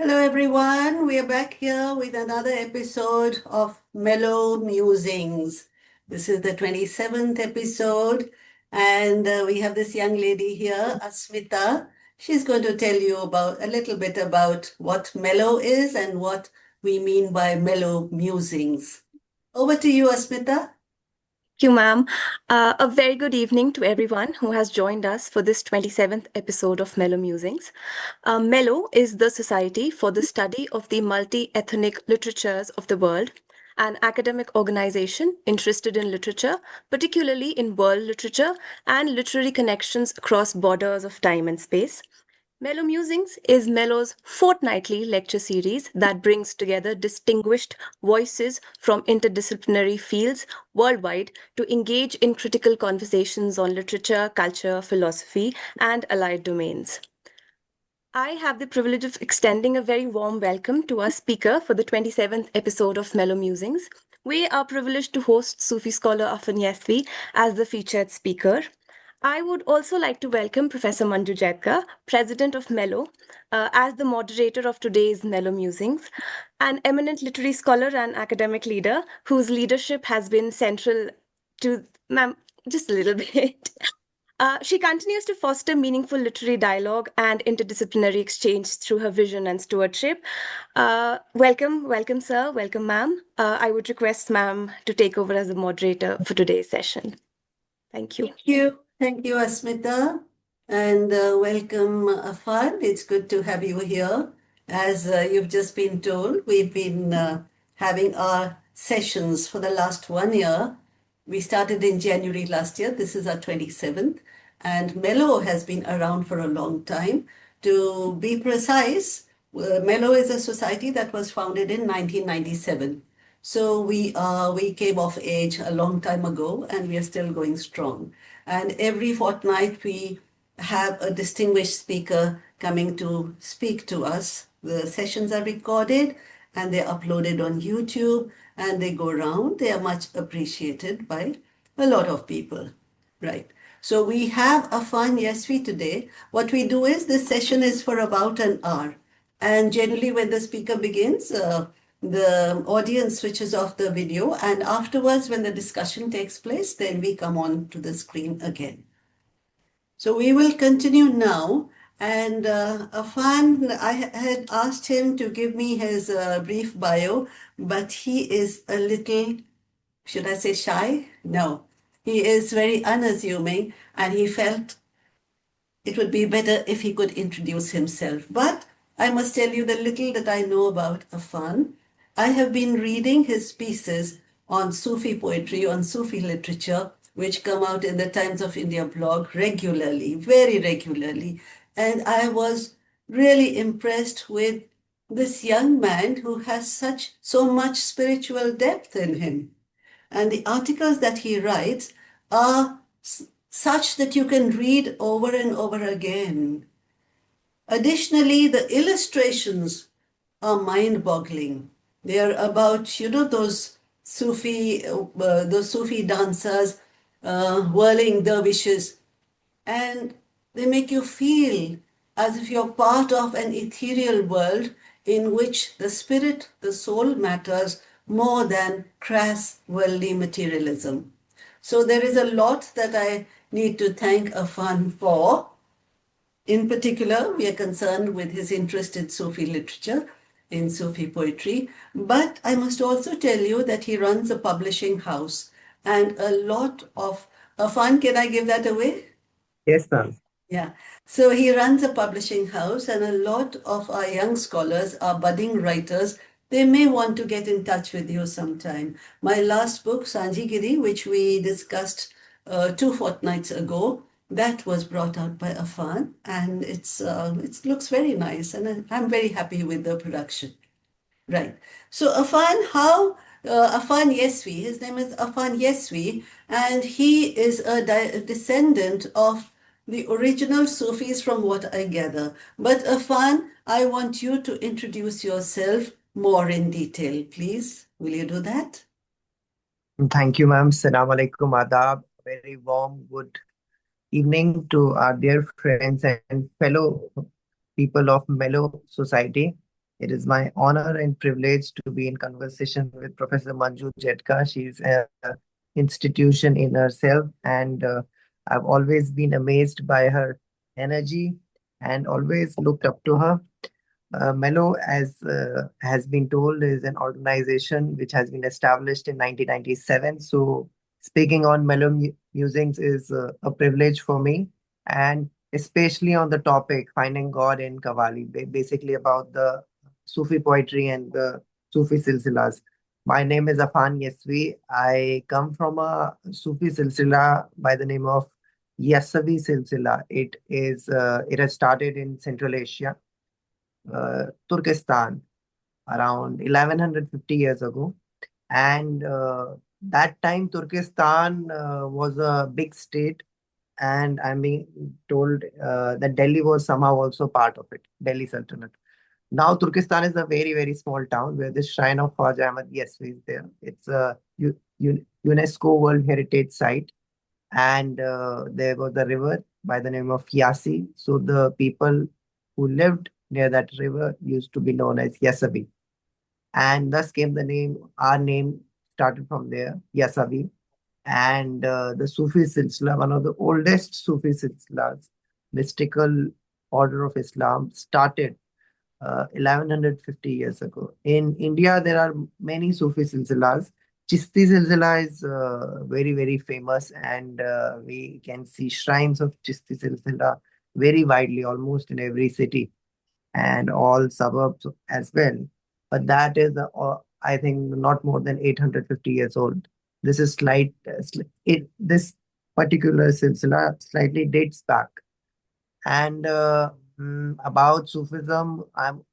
Hello, everyone. We are back here with another episode of Mellow Musings. This is the 27th episode, and we have this young lady here, Asmita. She's going to tell you about a little bit about what Mellow is and what we mean by Mellow Musings. Over to you, Asmita. Thank you, ma'am. A very good evening to everyone who has joined us for this 27th episode of Melow Musings. Melow is the Society for the Study of the Multi-Ethnic Literatures of the World, an academic organization interested in literature, particularly in world literature and literary connections across borders of time and space. Melow Musings is Mellow's fortnightly lecture series that brings together distinguished voices from interdisciplinary fields worldwide to engage in critical conversations on literature, culture, philosophy, and allied domains. I have the privilege of extending a very warm welcome to our speaker for the 27th episode of Melow Musings. We are privileged to host Sufi scholar Affan Yesvi as the featured speaker. I would also like to welcome Professor Manju Jaitka, President of Melow, as the moderator of today's Melow Musings, an eminent literary scholar and academic leader whose leadership has been central to, ma'am, just a little bit. She continues to foster meaningful literary dialogue and interdisciplinary exchange through her vision and stewardship. Welcome, sir. Welcome, ma'am. I would request ma'am to take over as the moderator for today's session. Thank you. Thank you. Thank you, Asmita. And welcome, Affan. It's good to have you here. As you've just been told, we've been having our sessions for the last 1 year. We started in January last year. This is our 27th. And Melow has been around for a long time. To be precise, Melow is a society that was founded in 1997. So we came of age a long time ago, and we are still going strong. And every fortnight we have a distinguished speaker coming to speak to us. The sessions are recorded and they're uploaded on YouTube and they go around. They are much appreciated by a lot of people. Right. So we have Affan Yesvi today. What we do is this session is for about an hour. And generally when the speaker begins, the audience switches off the video, and afterwards when the discussion takes place, then we come on to the screen again. So we will continue now. And Affan, I had asked him to give me his brief bio, but he is a little, should I say shy? No. He is very unassuming, and he felt it would be better if he could introduce himself. But I must tell you the little that I know about Affan. I have been reading his pieces on Sufi poetry, on Sufi literature, which come out in the Times of India blog regularly, very regularly. And I was really impressed with this young man who has so much spiritual depth in him. And the articles that he writes are such that you can read over and over again. Additionally, the illustrations are mind-boggling. They are about, those Sufi dancers whirling dervishes, and they make you feel as if you're part of an ethereal world in which the spirit, the soul matters more than crass worldly materialism. So there is a lot that I need to thank Affan for. In particular, we are concerned with his interest in Sufi literature, in Sufi poetry. But I must also tell you that he runs a publishing house, and a lot of Affan, can I give that away? Yes, ma'am. Yeah. So he runs a publishing house, and a lot of our young scholars are budding writers. They may want to get in touch with you sometime. My last book, Sanjigiri, which we discussed 2 fortnights ago, that was brought out by Affan, and it looks very nice, and I'm very happy with the production. Right. So Affan Yesvi, his name is Affan Yesvi, and he is a descendant of the original Sufis from what I gather. But Affan, I want you to introduce yourself more in detail, please. Will you do that? Thank you, ma'am. Assalamu alaikum, adab. Very warm, good evening to our dear friends and fellow people of Melow Society. It is my honor and privilege to be in conversation with Professor Manju Jetka. She is an institution in herself, and I've always been amazed by her energy and always looked up to her. Melow, as has been told, is an organization which has been established in 1997. So, speaking on Melow Musings is a privilege for me, and especially on the topic finding God in Qawali, basically about the Sufi poetry and the Sufi silsilas. My name is Affan Yesvi. I come from a Sufi silsila by the name of Yasavi silsila. It has started in Central Asia, Turkestan, around 1150 years ago. And that time, Turkestan was a big state, and I'm being told that Delhi was somehow also part of it, Delhi Sultanate. Now, Turkestan is a very, very small town where the shrine of Khwaja Ahmad Yesvi is there. It's a UNESCO World Heritage Site, and there was a river by the name of Yasi. So the people who lived near that river used to be known as Yasavi, and thus came the name. Our name started from there, Yasavi. And the Sufi Silsila, one of the oldest Sufi Silsilas, mystical order of Islam, started 1150 years ago. In India, there are many Sufi silsilas. Chishti silsila is very, very famous, and we can see shrines of Chishti silsila very widely, almost in every city and all suburbs as well. But that is, I think, not more than 850 years old. This is this particular silsila slightly dates back. And about Sufism, I'm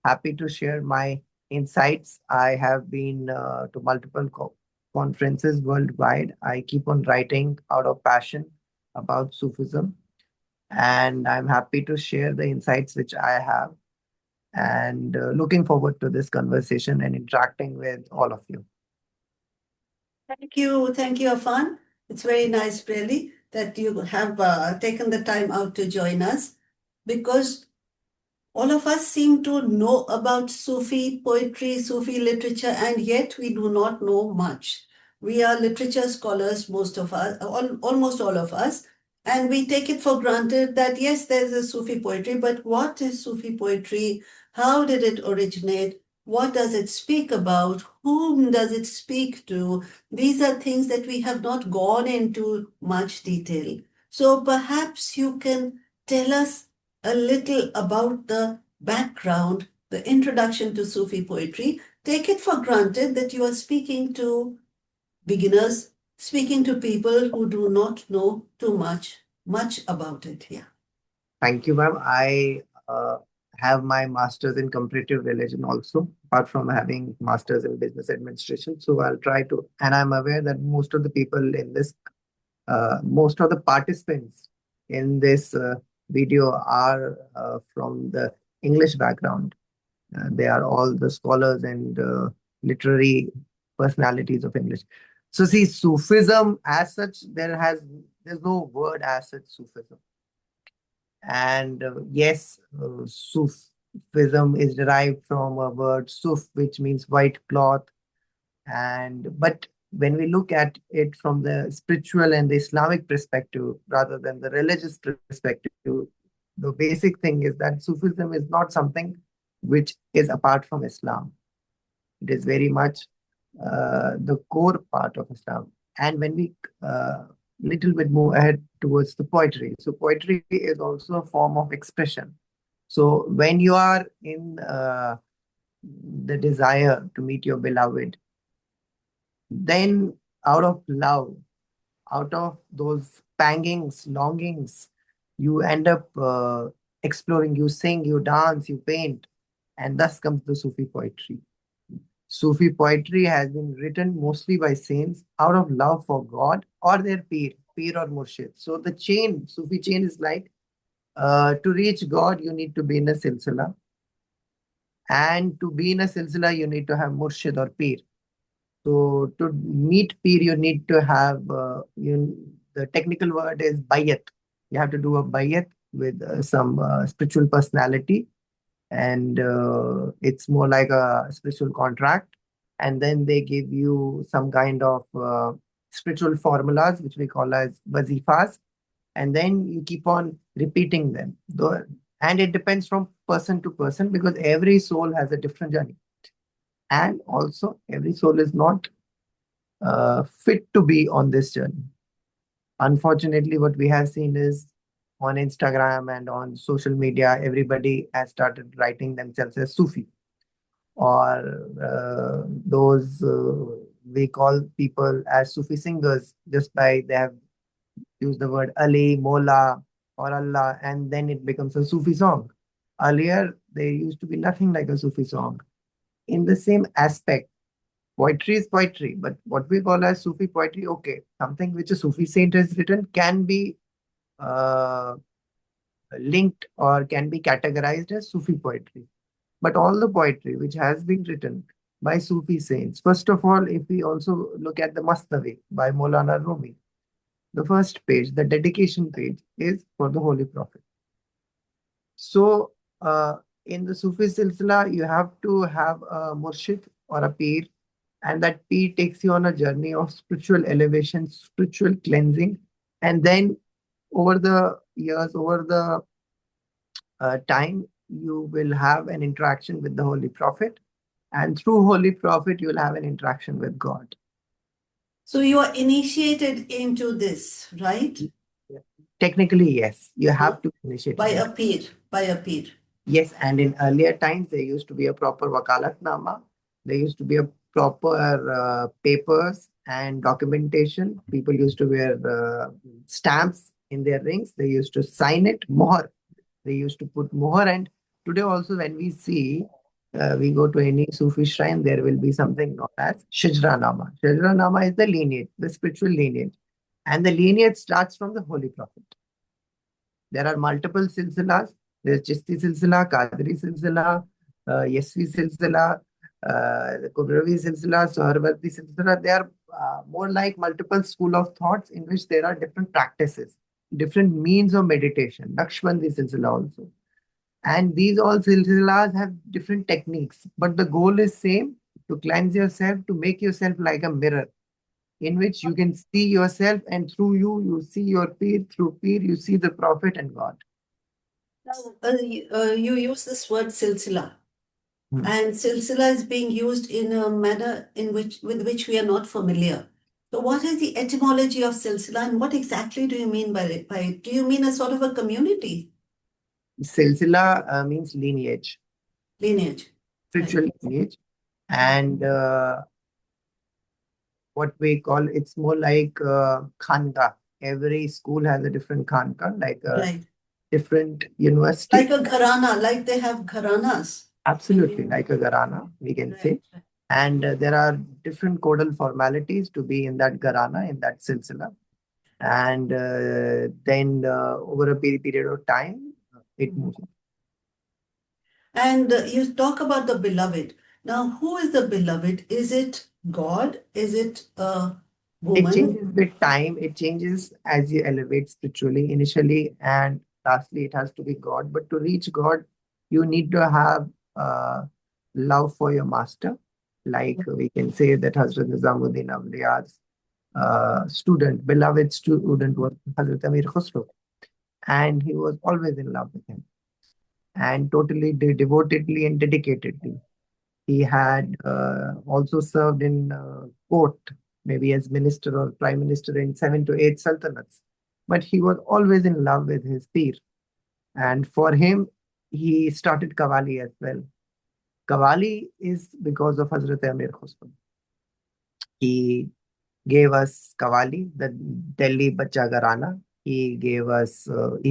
happy to share my insights. I have been to multiple conferences worldwide. I keep on writing out of passion about Sufism, and I'm happy to share the insights which I have. And looking forward to this conversation and interacting with all of you. Thank you, Afan. It's very nice, really, that you have taken the time out to join us, because all of us seem to know about Sufi poetry, Sufi literature, and yet we do not know much. We are literature scholars, most of us, almost all of us, and we take it for granted that yes, there's a Sufi poetry, but what is Sufi poetry? How did it originate? What does it speak about? Whom does it speak to? These are things that we have not gone into much detail. So perhaps you can tell us a little about the background, the introduction to Sufi poetry. Take it for granted that you are speaking to beginners, speaking to people who do not know too much about it. Yeah. Thank you, ma'am. I have my master's in comparative religion also, apart from having master's in business administration. So I'll try to, and I'm aware that most of the people in this, most of the participants in this video are from the English background. They are all the scholars and literary personalities of English. So see, Sufism as such, there's no word as such Sufism. And yes, Sufism is derived from a word Suf, which means white cloth. And but when we look at it from the spiritual and the Islamic perspective, rather than the religious perspective, the basic thing is that Sufism is not something which is apart from Islam. It is very much the core part of Islam. And when we little bit move ahead towards the poetry, so poetry is also a form of expression. So when you are in the desire to meet your beloved, then out of love, out of those pangings, longings, you end up exploring, you sing, you dance, you paint, and thus comes the Sufi poetry. Sufi poetry has been written mostly by saints out of love for God or their peer or murshid. So the chain, Sufi chain is like to reach God, you need to be in a silsila. And to be in a silsila, you need to have murshid or peer. So to meet peer, you need to have, the technical word is bayat. You have to do a bayat with some spiritual personality. and it's more like a spiritual contract. And then they give you some kind of spiritual formulas, which we call as wazifas, and then you keep on repeating them. And it depends from person to person because every soul has a different journey, and also every soul is not fit to be on this journey. Unfortunately, what we have seen is on Instagram and on social media, everybody has started writing themselves as Sufi, or those we call people as Sufi singers just by they have used the word Ali, Mola, or Allah, and then it becomes a Sufi song. Earlier, there used to be nothing like a Sufi song. In the same aspect, poetry is poetry, but what we call as Sufi poetry, okay, something which a Sufi saint has written can be uh, linked or can be categorized as Sufi poetry. But all the poetry which has been written by Sufi saints, first of all, if we also look at the Masnavi by Maulana Rumi, the first page, the dedication page, is for the Holy Prophet. So, in the Sufi silsila, you have to have a murshid or a peer, and that peer takes you on a journey of spiritual elevation, spiritual cleansing, and then over the years, over the time, you will have an interaction with the Holy Prophet, and through Holy Prophet, you will have an interaction with God. So you are initiated into this, right? Technically, yes, you have to initiate By it. a peer, by a peer. Yes, and in earlier times, there used to be a proper wakalatnama. There used to be a proper papers and documentation. People used to wear stamps in their rings. They used to sign it, mohr. They used to put mohr. And today also, when we see, we go to any Sufi shrine, there will be something known as Shajranama. Shajranama is the lineage, the spiritual lineage. And the lineage starts from the Holy Prophet. There are multiple silsilas. There's Chisti silsila, Qadri silsila, Yesvi silsila, Kubravi silsila, Soharwardi silsila. They are more like multiple school of thoughts in which there are different practices, different means of meditation. Naqshbandi silsila also. And these all silsilas have different techniques, but the goal is same: to cleanse yourself, to make yourself like a mirror in which you can see yourself, and through you, you see your peer, through peer, you see the Prophet and God. Now, you use this word silsila, Hmm. and silsila is being used in a manner with which we are not familiar. So, what is the etymology of silsila, and what exactly do you mean by it? Do you mean a sort of a community Silsila means lineage, lineage? spiritual lineage, and what we call it's more like khanka. Every school has a different khanka, like a Right. different university. Like a gharana, like they have gharanas. Absolutely, like a gharana, we can say. Right. And there are different codal formalities to be in that gharana, in that silsila. And then over a period of time, it moves. And you talk about the beloved. Now, who is the beloved? Is it God? Is it a It woman? changes with time. It changes as you elevate spiritually initially, and lastly, it has to be God. But to reach God, you need to have love for your master. Like we can say that Hazrat Nizamuddin Awliya's student, beloved student was Hazrat Amir Khusro, and he was always in love with him and totally devotedly and dedicatedly. He had also served in court, maybe as minister or prime minister in 7 to 8 sultanates. But he was always in love with his peer. And for him, he started Qawali as well. Qawali is because of Hazrat Amir Khusro. He gave us Qawali, the Delhi Bacha Gharana. He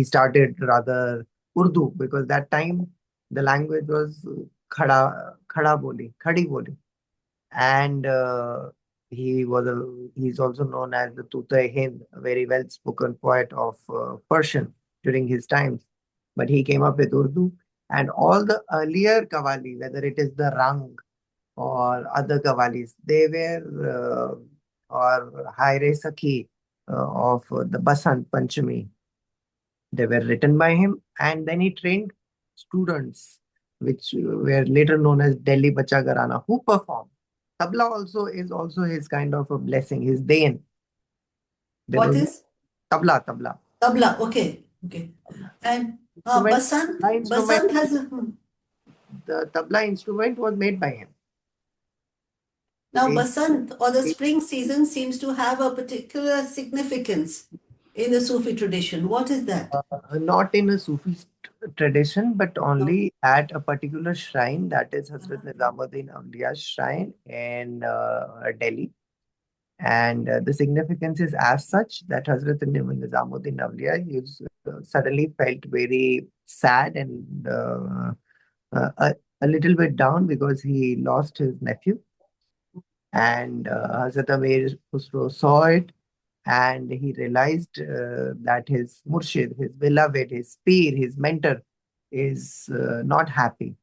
started rather Urdu because that time the language was Khada Boli, Khadi Boli. And he's also known as the Tuta-e-Hind, a very well-spoken poet of Persian during his times. But he came up with Urdu, and all the earlier Qawali, whether it is the Rang or other Qawwalis, they were or Haire Sakhi of the Basant Panchami. They were written by him, and then he trained students which were later known as Delhi Bacha Gharana. Who performed? Tabla also is also his kind of a blessing, his Dain. There What was is? tabla. Tabla. Okay. Okay. And Instrument, Basant? tabla instrument, Basant has a. the tabla instrument was made by him. Now, It, Basant or the it, spring season seems to have a particular significance in the Sufi tradition. What is that? not in a Sufi tradition, but No. only at a particular shrine, that is Hazrat Uh-huh. Nizamuddin Awliya's shrine in Delhi. And the significance is as such that Hazrat Nizamuddin Awliya suddenly felt very sad and uh, a, a little bit down because he lost his nephew. And Hazrat Amir Khusro saw it, and he realized that his Murshid, his beloved, his peer, his mentor is not happy.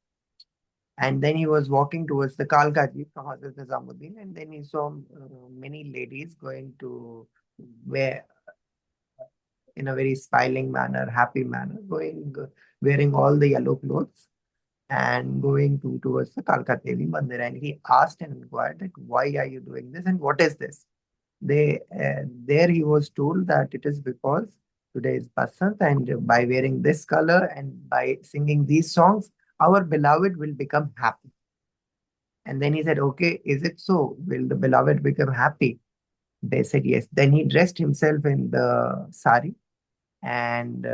And then he was walking towards the Kalkaji from Hazrat Nizamuddin, and then he saw many ladies going to where in a very smiling manner, happy manner, going wearing all the yellow clothes and going towards the Kalka Devi Mandir. And he asked and inquired that why are you doing this and what is this? There he was told that it is because today is Basant, and by wearing this color and by singing these songs, our beloved will become happy. And then he said, okay, is it so? Will the beloved become happy? They said yes. Then he dressed himself in the sari, and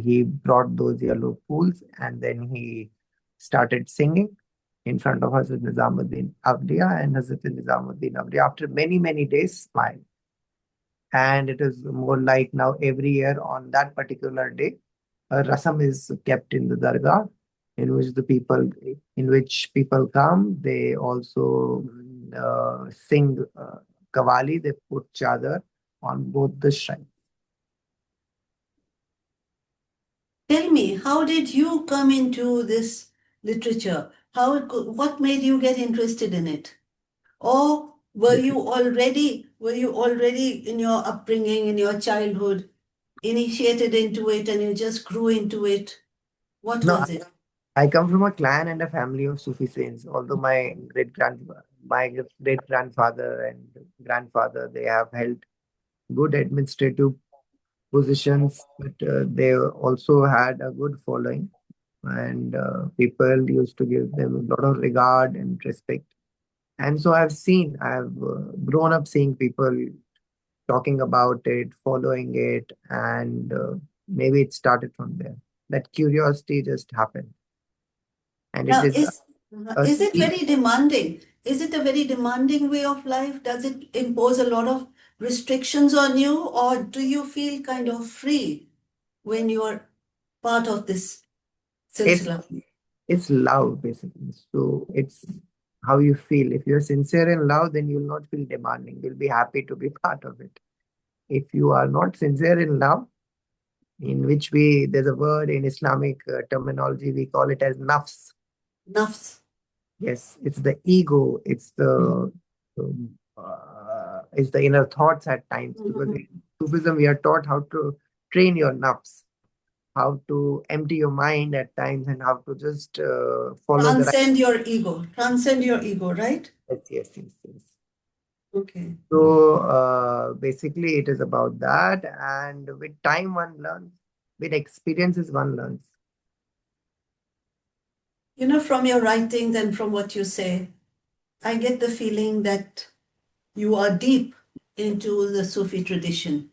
he brought those yellow fools, and then he started singing in front of Hazrat Nizamuddin Avliya, and Hazrat Nizamuddin Avliya, after many, many days, smiled. And it is more like now every year on that particular day, a rasam is kept in the dargah, in which people come. They also sing Qawali. They put chadar on both the shrines. Tell me, how did you come into this literature? What made you get interested in it? Or were you already in your upbringing, in your childhood, initiated into it and you just grew into it? What No, was it? I come from a clan and a family of Sufi saints. Although my great grandfather and grandfather, they have held good administrative positions, but they also had a good following, and people used to give them a lot of regard and respect. And so I've grown up seeing people talking about it, following it, and maybe it started from there. That curiosity just happened, and it Now, is a is it seed. very demanding? Is it a very demanding way of life? Does it impose a lot of restrictions on you, or do you feel kind of free when you're part of this It's silsila? it's love basically. So it's how you feel. If you're sincere in love, then you'll not feel demanding. You'll be happy to be part of it. If you are not sincere in love, in which we there's a word in Islamic terminology, we call it as nafs. Nafs. Yes, it's the ego. It's the inner thoughts at times, because Mhm. in Sufism we are taught how to train your nafs, how to empty your mind at times, and how to just follow the right. Transcend your ego. Transcend your ego, right? Yes. Okay. So basically, it is about that, and with time one learns, with experiences one learns. You know, from your writings and from what you say, I get the feeling that you are deep into the Sufi tradition.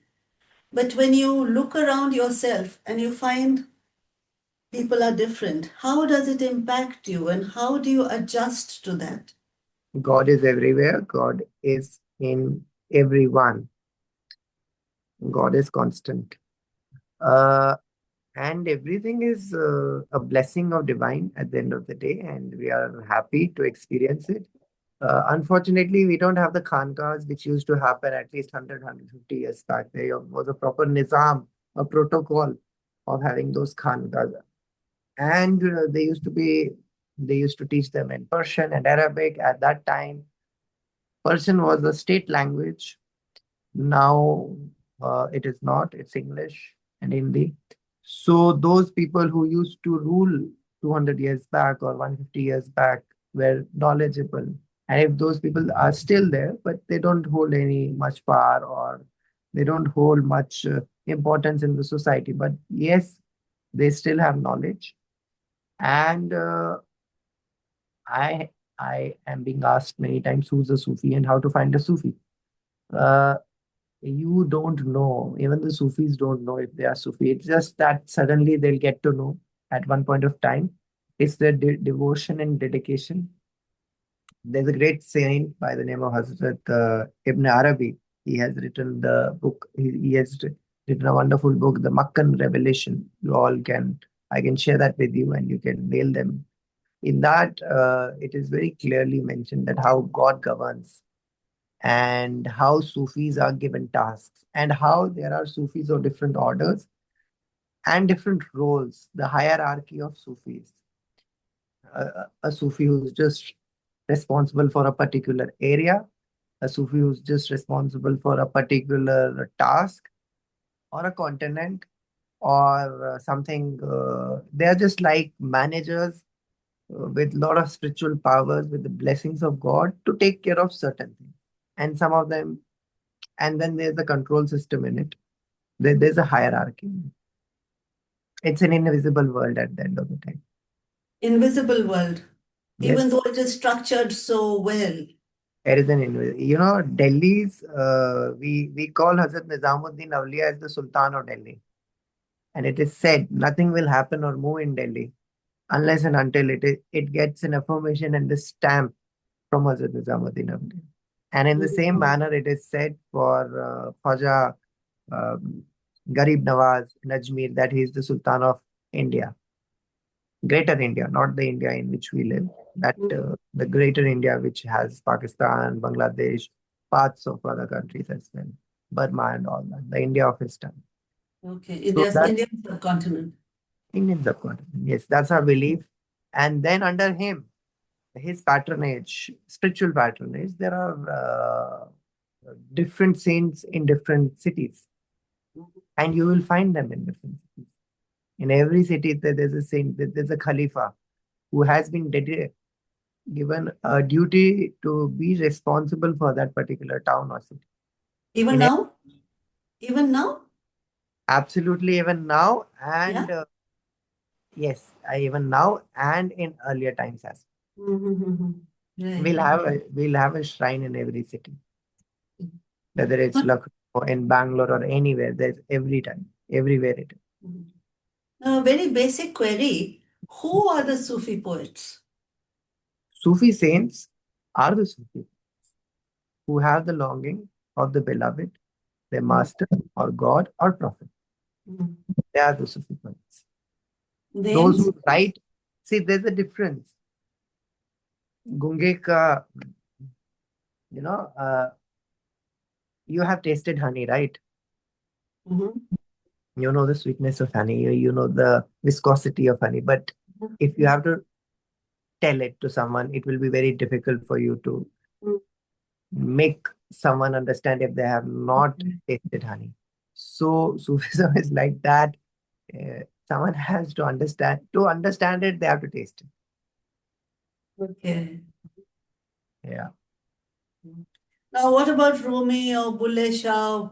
But when you look around yourself and you find people are different, how does it impact you and how do you adjust to that? God is everywhere. God is in everyone. God is constant. Uh, and everything is a blessing of divine at the end of the day, and we are happy to experience it. Unfortunately, we don't have the khankas which used to happen at least 100, years back. There was a proper nizam, a protocol of having those khankas. And they used to teach them in Persian and Arabic. At that time, Persian was the state language. Now it is not, it's English and Hindi. So those people who used to rule 200 years back or 150 years back were knowledgeable. And if those people are still there, but they don't hold any much power or they don't hold much importance in the society, but yes, they still have knowledge. And I I am being asked many times who's a Sufi and how to find a Sufi. Uh, you don't know. Even the Sufis don't know if they are Sufi. It's just that suddenly they'll get to know at one point of time. It's their devotion and dedication. There's a great saint by the name of Hazrat Ibn Arabi. He has written the book. He has written a wonderful book, The Makkan Revelation. You all can, I can share that with you and you can mail them. In that, it is very clearly mentioned that how God governs and how Sufis are given tasks and how there are Sufis of different orders and different roles, the hierarchy of Sufis. A Sufi who's just responsible for a particular area, a Sufi who's just responsible for a particular task or a continent or something. They are just like managers with a lot of spiritual powers, with the blessings of God to take care of certain things. And some of them, and then there's a control system in it. There's a hierarchy. It's an invisible world at the end of the day. Invisible world, even Yes, though it is structured so well. there is an invisible. You know, Delhi's. We call Hazrat Nizamuddin Awliya as the Sultan of Delhi, and it is said nothing will happen or move in Delhi unless and until it gets an affirmation and the stamp from Hazrat Nizamuddin Awliya. And in the same Mhm. manner, it is said for Khwaja um, Garib Nawaz in Ajmer that he is the Sultan of India, Greater India, not the India in which we live. That the Greater India, which has Pakistan, Bangladesh, parts of other countries as well, Burma and all that, the India of his time. Okay, So India's that's Indian subcontinent. Indian subcontinent. Yes, that's our belief. And then under him, his patronage, spiritual patronage, there are different saints in different cities, and you will find them in different cities. In every city, there's a saint, there's a Khalifa who has been given a duty to be responsible for that particular town or city. Even In now? Even now? absolutely even now, Yeah. and yes, even now and in earlier times as Mm-hmm. well. Right. We'll have a shrine in every city, whether it's But Lucknow, in Bangalore, or anywhere. There's every time, everywhere it is. a very basic query. Who are the Sufi poets? Sufi saints are the Sufi who have the longing of the beloved, their Mm. master or God or prophet. Mm. They are the Sufi poets. Those Then, who write, see, there's a difference. Gunge ka, you know, you have tasted honey, right? mhm. You know the sweetness of honey, you know the viscosity of honey. But if you have to tell it to someone, it will be very difficult for you to Mm. make someone understand if they have not tasted honey. So Sufism is like that. Someone has to understand. To understand it, they have to taste it. Okay. Yeah. Now, what about Rumi or Bulle Shah?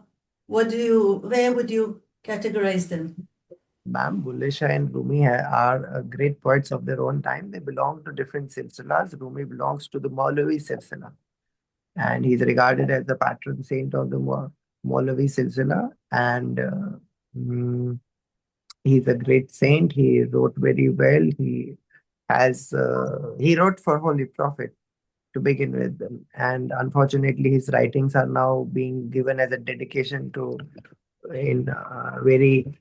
Where would you categorize them? Ma'am, Bulle Shah and Rumi are great poets of their own time. They belong to different silsilas. Rumi belongs to the Maulavi silsila, and he's regarded as the patron saint of the Maulavi silsila. And mm, he's a great saint. He wrote very well. He wrote for Holy Prophet to begin with, and unfortunately, his writings are now being given as a dedication to in very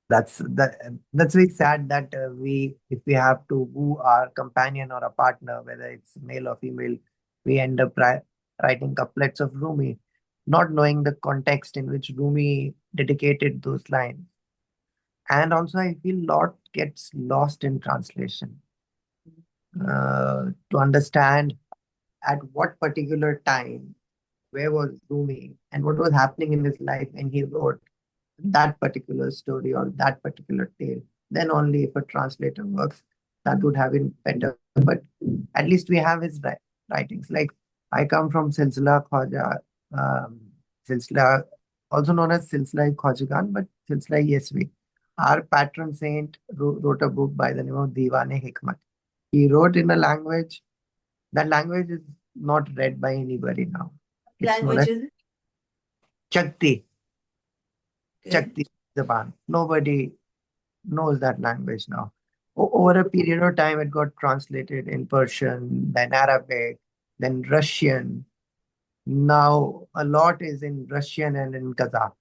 that's very sad that we if we have to woo our companion or a partner, whether it's male or female, we end up writing couplets of Rumi, not knowing the context in which Rumi dedicated those lines. And also, I feel lot gets lost in translation. To understand at what particular time, where was Rumi, and what was happening in his life when he wrote that particular story or that particular tale. Then only if a translator works, that would have been better. But at least we have his writings. Like I come from Silsila Khwaja, um, Silsila, also known as Silsila Khwajagan, but Silsila Yesvi. Our patron saint wrote a book by the name of Diwane Hikmat. He wrote in a language, that language is not read by anybody now. It's known Language as is it? Chakti, Okay. Chakti Zaban. Nobody knows that language now. Over a period of time, it got translated in Persian, then Arabic, then Russian. Now, a lot is in Russian and in Kazakh.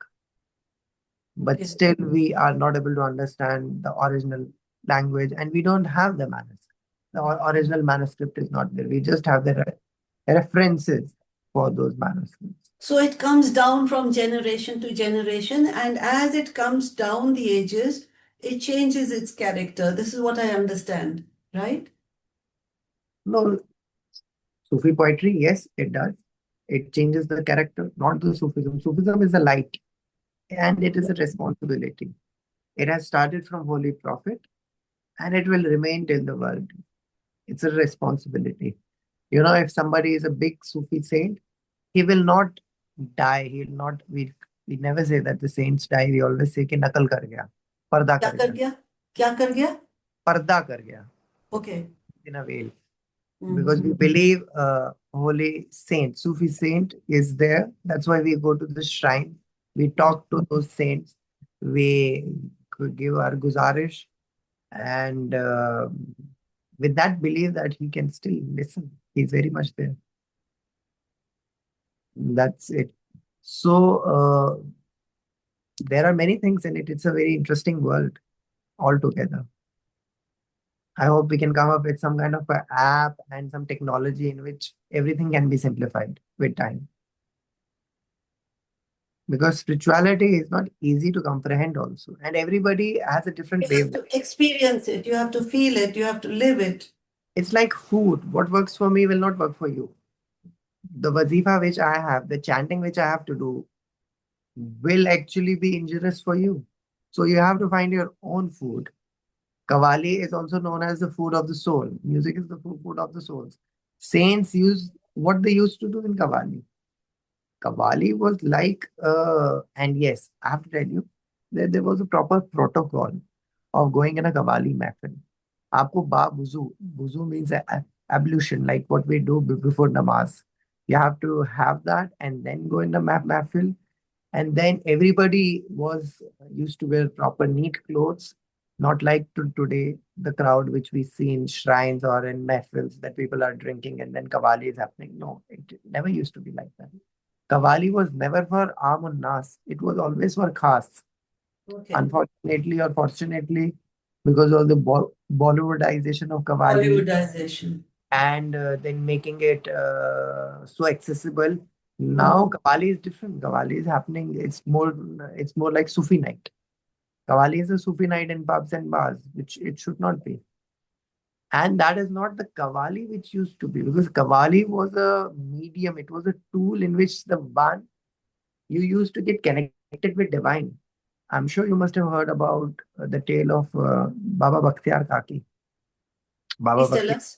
But Okay. still, we are not able to understand the original language, and we don't have the manuscript. The original manuscript is not there. We just have the references for those manuscripts. So it comes down from generation to generation, and as it comes down the ages, it changes its character. This is what I understand, right? No, Sufi poetry, yes, it does. It changes the character, not the Sufism. Sufism is a light and it is a responsibility. It has started from Holy Prophet and it will remain till the world. It's a responsibility. You know, if somebody is a big Sufi saint, he will not die. He will not, we never say that the saints die. We always say कि नकल कर गया, पर्दा क्या कर कर गया, गया? क्या कर गया? पर्दा कर गया Okay. in a veil. Because Mhm. we believe holy saint, Sufi saint is there. That's why we go to the shrine. We talk to those saints. We could give our guzarish, and with that belief that he can still listen. He's very much there. That's it. So there are many things in it. It's a very interesting world altogether. I hope we can come up with some kind of an app and some technology in which everything can be simplified with time. Because spirituality is not easy to comprehend also, and everybody has a different You way. have to experience it, you have to feel it, you have to live it. It's like food. What works for me will not work for you. The wazifa which I have, the chanting which I have to do, will actually be injurious for you. So you have to find your own food. Qawali is also known as the food of the soul. Music is the food of the souls. Saints use what they used to do in Qawali. Qawwali was like, and yes, I have to tell you, there was a proper protocol of going in a Qawwali mehfil. Aapko wuzu means ablution, like what we do before namaz. You have to have that and then go in the mehfil. And then everybody was used to wear proper neat clothes, not like today, the crowd which we see in shrines or in mehfils that people are drinking and then Qawwali is happening. No, it never used to be like that. Qawwali was never for Amun Nas. It was always for Khas. Okay. Unfortunately or fortunately, because of the Bollywoodization of Qawwali Hollywoodization. and then making it so accessible, now Qawwali is different. Qawwali is happening. It's more like Sufi night. Qawwali is a Sufi night in pubs and bars, which it should not be. And that is not the Qawwali which used to be, because Qawwali was a medium. It was a tool in which the one you used to get connected with divine. I'm sure you must have heard about the tale of Baba Bakhtiar Kaki. Baba Please tell Bakhtiar, us.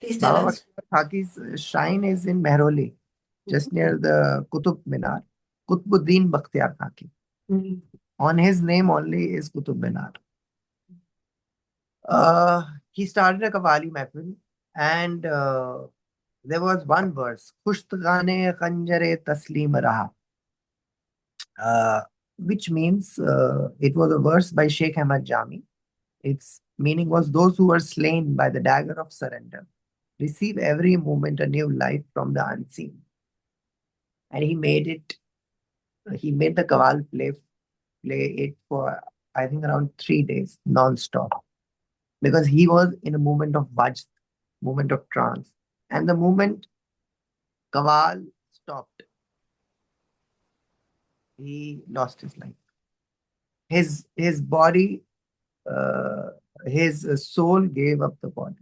Please tell Baba us. Bakhtiar Kaki's shrine is in Mehroli, just near the Qutub Minar. Qutbuddin Bakhtiar Kaki. Mhm. On his name only is Qutub Minar. Uh, he started a Qawwali mehfil, and there was one verse, Khushtgane Khanjare Taslim Raha, uh, which means it was a verse by Sheikh Ahmad Jami. Its meaning was those who were slain by the dagger of surrender receive every moment a new life from the unseen. And he made the Kawal play it for, I think, around 3 days non-stop, because he was in a moment of Vajd, moment of trance. And the moment Kawal stopped, he lost his life. His body, uh, his soul gave up the body.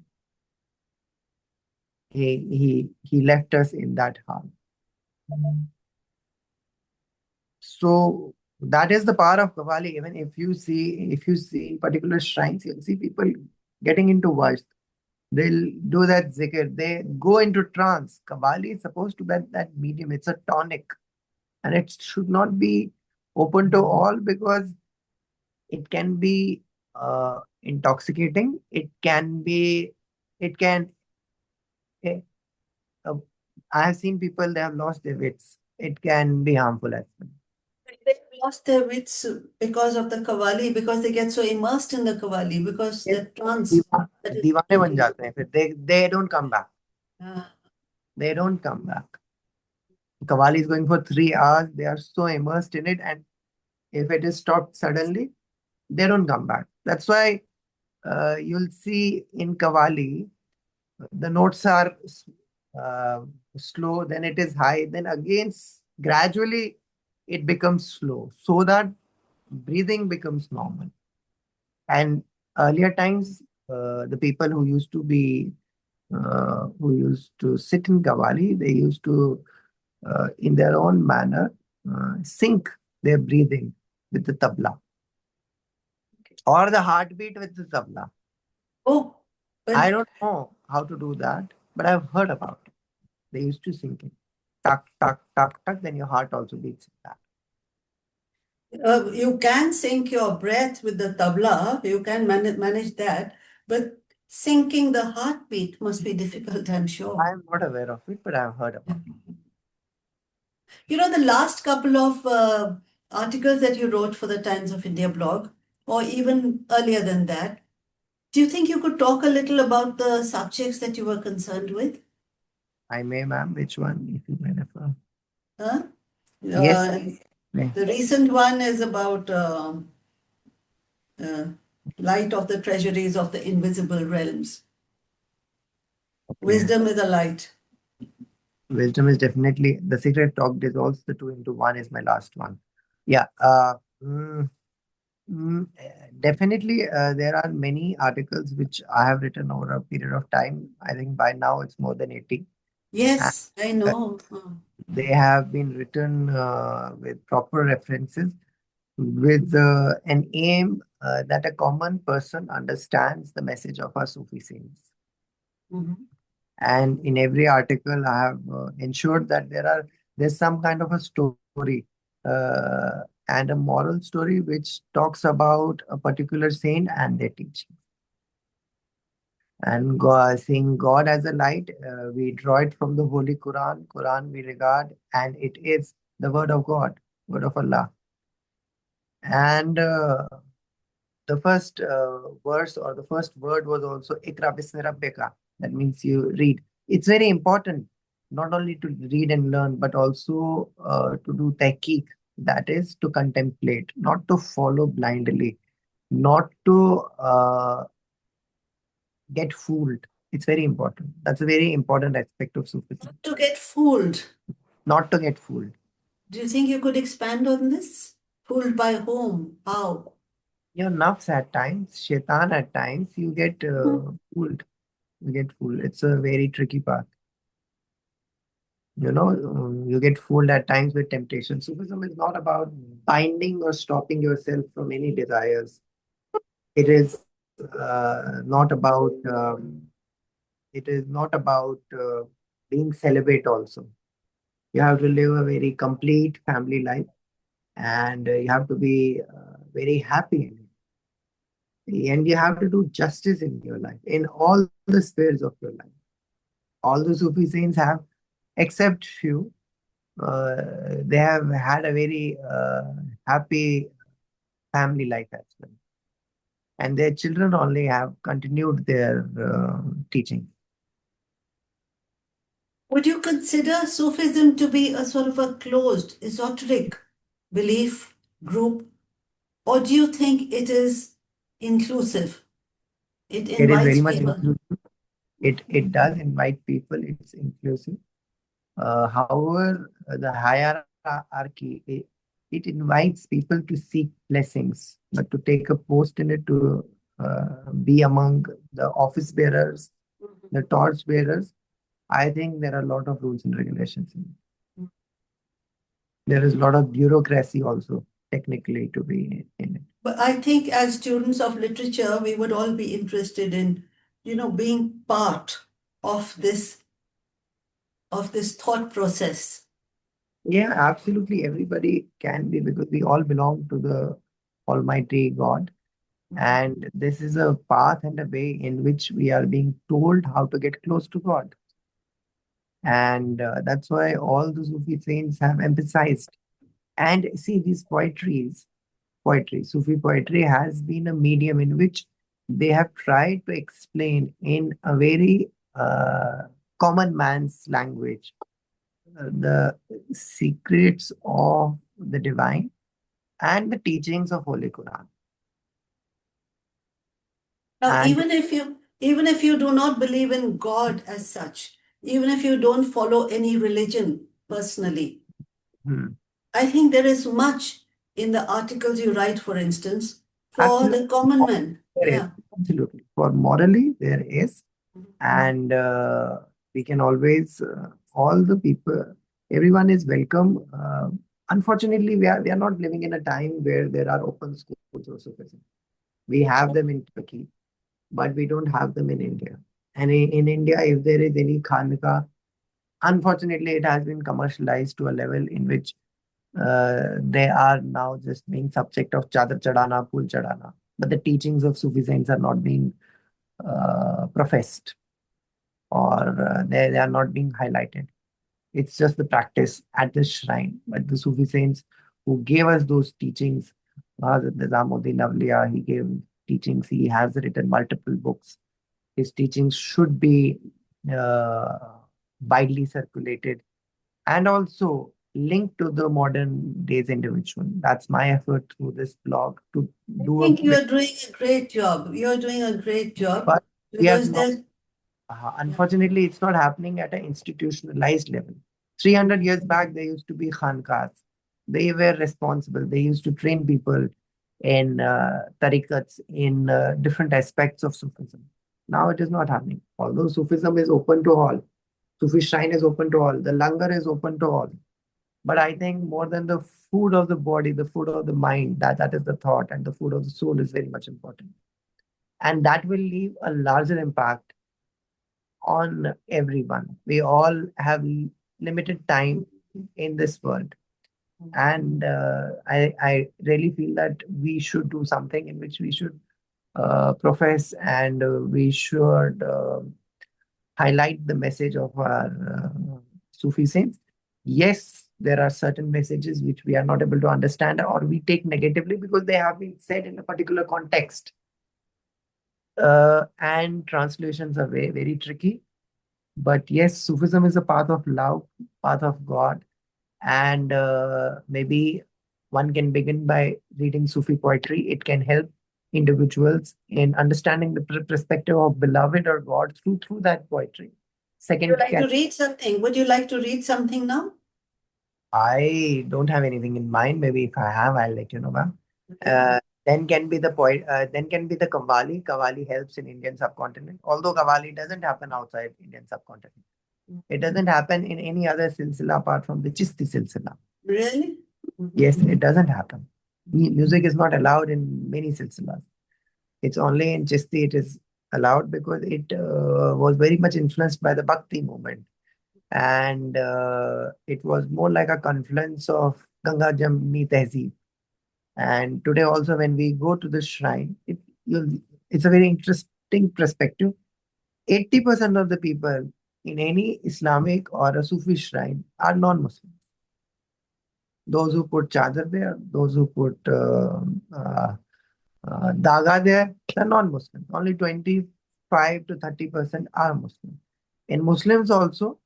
He left us in that harm. So That is the power of Qawali. Even if you see particular shrines, you'll see people getting into voice. They'll do that zikr. They go into trance. Qawali is supposed to be that medium. It's a tonic, and it should not be open to all because it can be intoxicating. It can. eh, Uh, I have seen people they have lost their wits. It can be harmful as well. They lost their wits because of the Qawwali, because they get so immersed in the Qawwali, because Yes, the trance दीवा- that is दीवाने बन taking. जाते हैं फिर they don't come back. Ah, They don't come back. Qawwali is going for 3 hours. They are so immersed in it, and if it is stopped suddenly, they don't come back. That's why you'll see in Qawwali the notes are uh, slow, then it is high, then again gradually it becomes slow, so that breathing becomes normal. And earlier times, the people who used to sit in Qawwali, they used to, in their own manner, sync their breathing with the tabla or the heartbeat with the tabla. oh, I well, don't know how to do that, but I've heard about it. They used to sync it. Tuck, tuck, tuck, tuck, then your heart also beats that. you can sync your breath with the tabla, you can manage that, but syncing the heartbeat must be difficult, I'm sure. I am not aware of it, but I've heard about it. You know, the last couple of articles that you wrote for the Times of India blog, or even earlier than that, do you think you could talk a little about the subjects that you were concerned with? I may, ma'am. Which one, if you may refer? Huh? Yes, Uh, may. the recent one is about uh, light of the treasuries of the invisible realms. Okay. Wisdom is a light. Wisdom is definitely the secret talk dissolves the two into one is my last one. Yeah. Definitely, there are many articles which I have written over a period of time. I think by now it's more than 80. And Yes, I know. they have been written with proper references, with an aim that a common person understands the message of our Sufi saints. Mhm. And in every article, I have ensured that there's some kind of a story and a moral story which talks about a particular saint and their teaching. And God, seeing God as a light, we draw it from the Holy Quran. Quran we regard, and it is the word of God, word of Allah. And the first verse or the first word was also Ikra Bismi Rabbika. That means you read. It's very important not only to read and learn, but also to do tahqiq. That is to contemplate, not to follow blindly, not to get fooled. It's very important. That's a very important aspect of Sufism. To get fooled. Not to get fooled. Do you think you could expand on this? Fooled by whom? How? Your nafs at times, shaitan at times, you get fooled. You get fooled. It's a very tricky path. You get fooled at times with temptation. Sufism is not about binding or stopping yourself from any desires. It is not about being celibate also. You have to live a very complete family life, and you have to be very happy in it. And you have to do justice in your life, in all the spheres of your life. All the Sufi saints have, except few, they have had a very happy family life as well. And their children only have continued their teaching. Would you consider Sufism to be a sort of a closed, esoteric belief group, or do you think it is inclusive? It It is very invites much people. inclusive. It does invite people, it's inclusive. However, the hierarchy, it invites people to seek blessings, but to take a post in it, to be among the office bearers, the torch bearers, I think there are a lot of rules and regulations in it. There is a lot of bureaucracy also. technically to be in it. But I think as students of literature, we would all be interested in, being part of this thought process. Yeah, absolutely. Everybody can be because we all belong to the Almighty God. And this is a path and a way in which we are being told how to get close to God. And that's why all the Sufi saints have emphasized. And see, these poetry, Sufi poetry has been a medium in which they have tried to explain in a very common man's language the secrets of the divine and the teachings of Holy Quran. Now, And even if you do not believe in God as such, even if you don't follow any religion personally, hmm, I think there is much in the articles you write, for instance, for absolutely, the common man. there is Yeah. absolutely for morally there is, Mhm. and we can always all the people, everyone is welcome. Unfortunately, we are not living in a time where there are open schools of Sufism. We have them in Turkey, but we don't have them in India. And in India, if there is any khanka, unfortunately, it has been commercialized to a level in which they are now just being subject of chadar chadana, pul chadana. But the teachings of Sufi saints are not being professed, or they are not being highlighted. It's just the practice at the shrine. But the Sufi saints who gave us those teachings, Hazrat Nizamuddin Awliya, he gave teachings. He has written multiple books. His teachings should be uh, widely circulated and also linked to the modern days individual. That's my effort through this blog to I do a think you bit, are doing a great job. You're doing a great job but we are because not. there's, yeah. Unfortunately, it's not happening at an institutionalized level. 300 years back, there used to be khankas. They were responsible. They used to train people in tariqats, in different aspects of Sufism. Now it is not happening. Although Sufism is open to all, Sufi shrine is open to all, the langar is open to all. But I think more than the food of the body, the food of the mind, that is the thought, and the food of the soul is very much important. And that will leave a larger impact on everyone. We all have limited time in this world. And I really feel that we should do something in which we should profess, and we should highlight the message of our Sufi saints. Yes, there are certain messages which we are not able to understand or we take negatively because they have been said in a particular context. And translations are very, very tricky. But yes, Sufism is a path of love, path of God, and maybe one can begin by reading Sufi poetry. It can help individuals in understanding the perspective of beloved or God through that poetry. Would you Second, like to read something? Would you like to read something now? I don't have anything in mind. Maybe if I have, I'll let you know, ma'am. Okay. Then can be the poet. Then can be the Qawali. Qawali helps in Indian subcontinent. Although Qawali doesn't happen outside Indian subcontinent. It doesn't happen in any other silsila apart from the Chisti silsila. Really? Yes, it doesn't happen. Music is not allowed in many silsilas. It's only in Chisti it is allowed because it was very much influenced by the Bhakti movement. And it was more like a confluence of Ganga Jamni Tehzeeb. And today also when we go to the shrine, it's a very interesting perspective. 80% of the people in any Islamic or a Sufi shrine are non-Muslims. Those who put chadar there, those who put daga there, they're non-Muslims. Only 25 to 30% are Muslim. In Muslims also,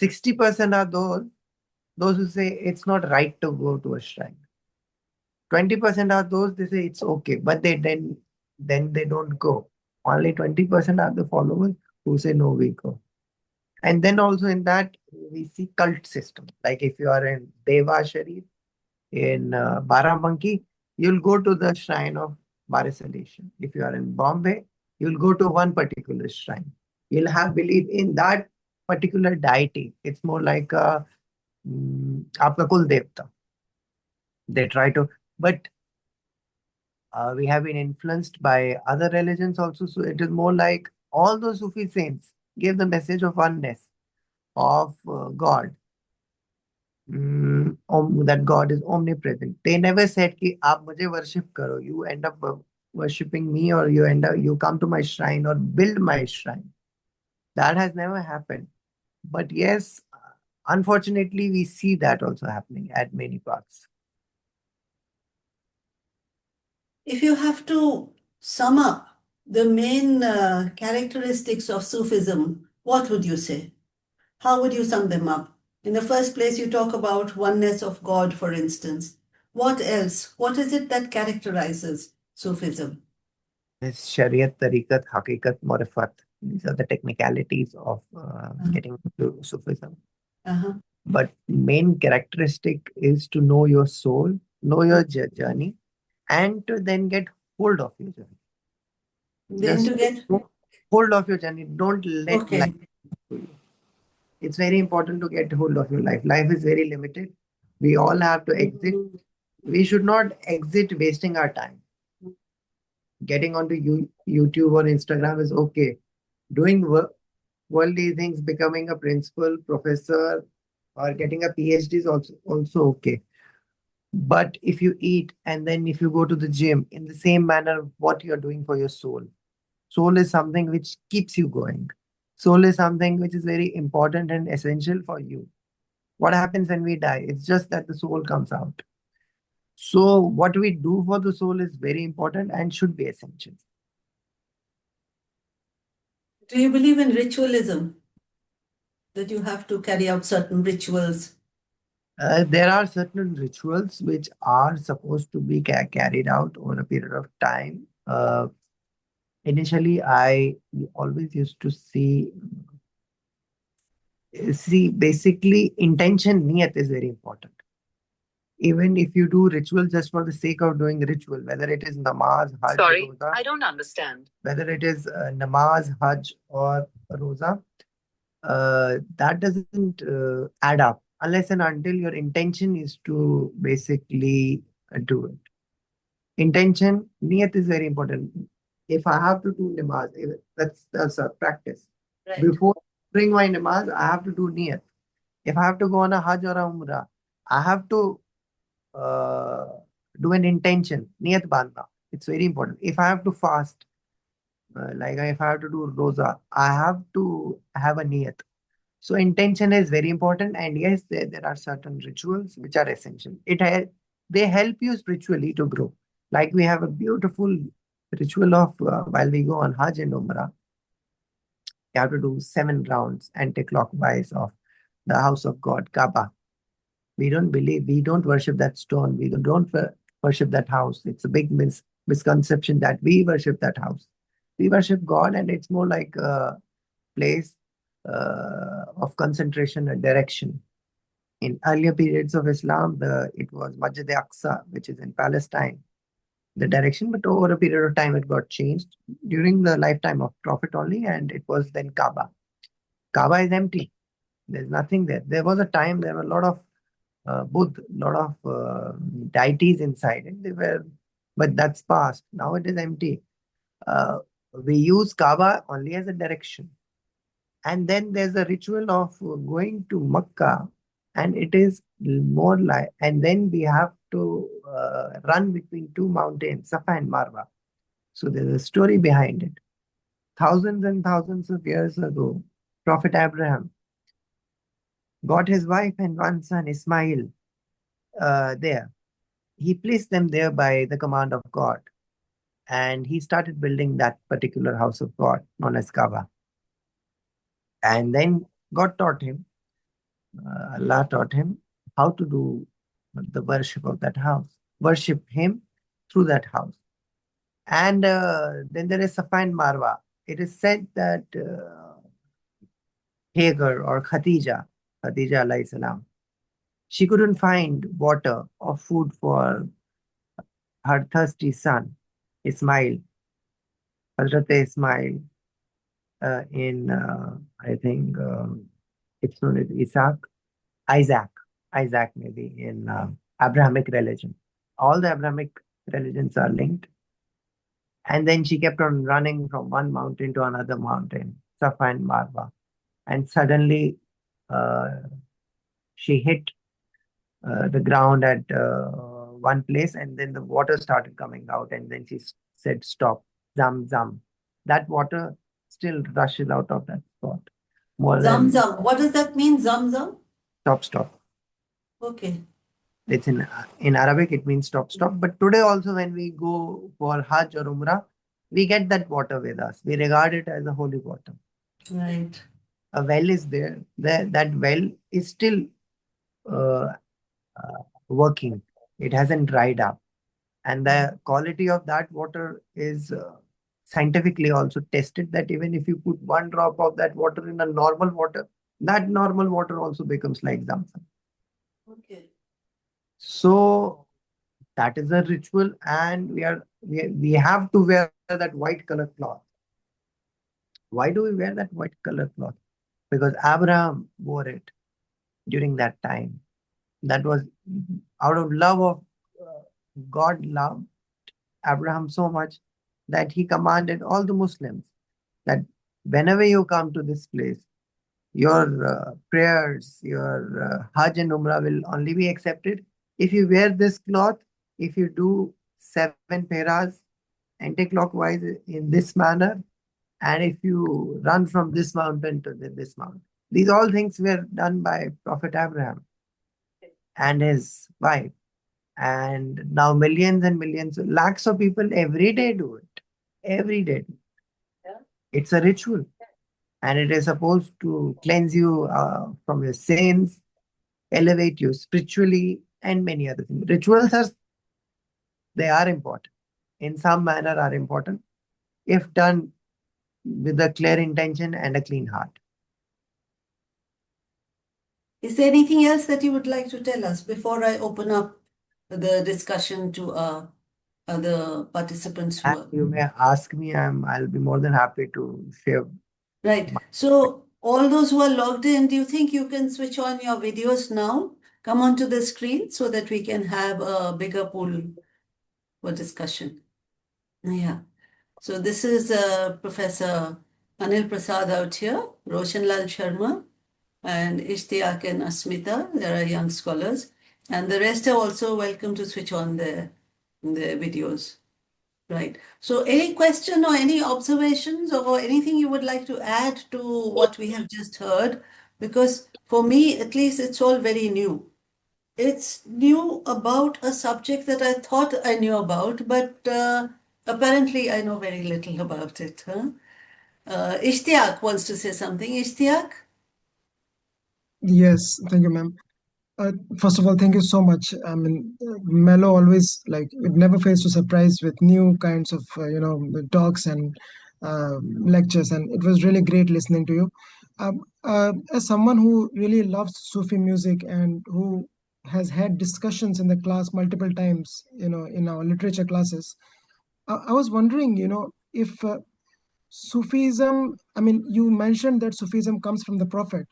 60% are those who say it's not right to go to a shrine. 20% are those they say it's okay, but then they don't go. Only 20% are the followers who say no, we go. And then also in that we see cult system. Like if you are in Deva Sharif in Barabanki, you'll go to the shrine of Barisalation. If you are in Bombay, you'll go to one particular shrine. You'll have belief in that particular deity. It's more like a आपका कुल देवता. They try to But we have been influenced by other religions also. So it is more like all those Sufi saints gave the message of oneness, of God, that God is omnipresent. They never said कि आप मुझे worship करो. You end up worshipping me, or you come to my shrine or build my shrine. That has never happened. But yes, unfortunately, we see that also happening at many parts. If you have to sum up the main characteristics of Sufism, what would you say? How would you sum them up? In the first place, you talk about oneness of God, for instance. What else? What is it that characterizes Sufism? This Shariat, Tariqat, Hakikat, Marifat. These are the technicalities of getting to Sufism. Uh-huh. But main characteristic is to know your soul, know your journey, and to then get hold of your journey. Then to get, hold of your journey. Don't let okay. life do you. It's very important to get hold of your life. Life is very limited. We all have to exit. We should not exit wasting our time. Getting onto YouTube or Instagram is okay. Doing worldly things, becoming a principal, professor, or getting a PhD is also okay. But if you eat and then if you go to the gym in the same manner, what you're doing for your soul. Soul is something which keeps you going. Soul is something which is very important and essential for you. What happens when we die? It's just that the soul comes out. So what we do for the soul is very important and should be essential. Do you believe in ritualism? That you have to carry out certain rituals? There are certain rituals which are supposed to be carried out over a period of time. Initially, I always used to see basically intention, niyat is very important. Even if you do ritual just for the sake of doing ritual, whether it is namaz, hajj, Sorry, roza, I don't understand. whether it is namaz, hajj, or roza, that doesn't add up unless and until your intention is to basically do it. Intention, niyat is very important. If I have to do namaz, that's a practice. Right. Before doing my namaz, I have to do niyat. If I have to go on a hajj or a umrah, I have to uh, do an intention, niyat bandna. It's very important. If I have to fast, like if I have to do roza, I have to have a niyat. So intention is very important, and yes, there are certain rituals which are essential. They help you spiritually to grow. Like we have a beautiful ritual of while we go on Hajj and Umrah, you have to do 7 rounds anti-clockwise of the house of God, Kaaba. We don't worship that stone. We don't worship that house. It's a big misconception that we worship that house. We worship God, and it's more like a place of concentration and direction. In earlier periods of Islam, it was Masjid Aqsa, which is in Palestine, the direction, but over a period of time it got changed during the lifetime of Prophet only, and it was then Kaaba. Kaaba is empty. There's nothing there. There was a time there were a lot of Buddha, lot of deities inside it. But that's past. Now it is empty. Uh, we use Kaaba only as a direction. And then there's a ritual of going to Makkah, and it is more like, and then we have to run between two mountains, Safa and Marwa. So there's a story behind it. Thousands and thousands of years ago, Prophet Abraham got his wife and one son, Ismail, there. He placed them there by the command of God, and he started building that particular house of God known as Kaaba. And then God taught him, Allah taught him how to do the worship of that house, worship him through that house. And then there is Safa and Marwa. It is said that Hagar or Khadija alayhi salam, she couldn't find water or food for her thirsty son, Ismail, Hazrat Ismail, in, I think, it's known as Isaac, Isaac maybe in Abrahamic religion. All the Abrahamic religions are linked. And then she kept on running from one mountain to another mountain, Safa and Marwa. And suddenly uh, she hit the ground at one place, and then the water started coming out. And then she said, "Stop, Zam Zam." That water still rushes out of that spot. More Zam than Zam. What does that mean, Zam Zam? stop, stop. Okay. It's in Arabic, it means stop, stop. But today also, when we go for Hajj or Umrah, we get that water with us. We regard it as a holy water. Right. A well is there. That well is still uh, working. It hasn't dried up. And the quality of that water is scientifically also tested, that even if you put one drop of that water in a normal water, that normal water also becomes like Zamzam. Okay. So that is a ritual, and we have to wear that white color cloth. Why do we wear that white color cloth? Because Abraham wore it during that time. That was out of love of God loved Abraham so much that he commanded all the Muslims that whenever you come to this place, your prayers, your Hajj and Umrah will only be accepted if you wear this cloth, if you do 7 paras anti-clockwise in this manner, and if you run from this mountain to this mountain. These all things were done by Prophet Abraham and his wife. And now millions and millions, lakhs of people every day do it. Every day. Yeah. It's a ritual, and it is supposed to cleanse you from your sins, elevate you spiritually, and many other things. Rituals are they are important. In some manner are important if done with a clear intention and a clean heart. Is there anything else that you would like to tell us before I open up the discussion to other participants who And are? you may ask me, I'll be more than happy to share. Right. So all those who are logged in, do you think you can switch on your videos now? Come onto the screen so that we can have a bigger pool for discussion. Yeah. So this is Professor Anil Prasad out here, Roshan Lal Sharma, and Ishtiaq and Asmita. There are young scholars. And the rest are also welcome to switch on their videos. Right. So any question or any observations or anything you would like to add to what we have just heard? Because for me, at least, it's all very new. It's new about a subject that I thought I knew about, but apparently I know very little about it. Huh? Ishtiaq wants to say something. Ishtiaq? Yes, thank you, ma'am. First of all, thank you so much. I mean, Mellow always like it never fails to surprise with new kinds of talks and lectures, and it was really great listening to you. As someone who really loves Sufi music and who has had discussions in the class multiple times, in our literature classes, I was wondering, if Sufism, I mean, you mentioned that Sufism comes from the Prophet,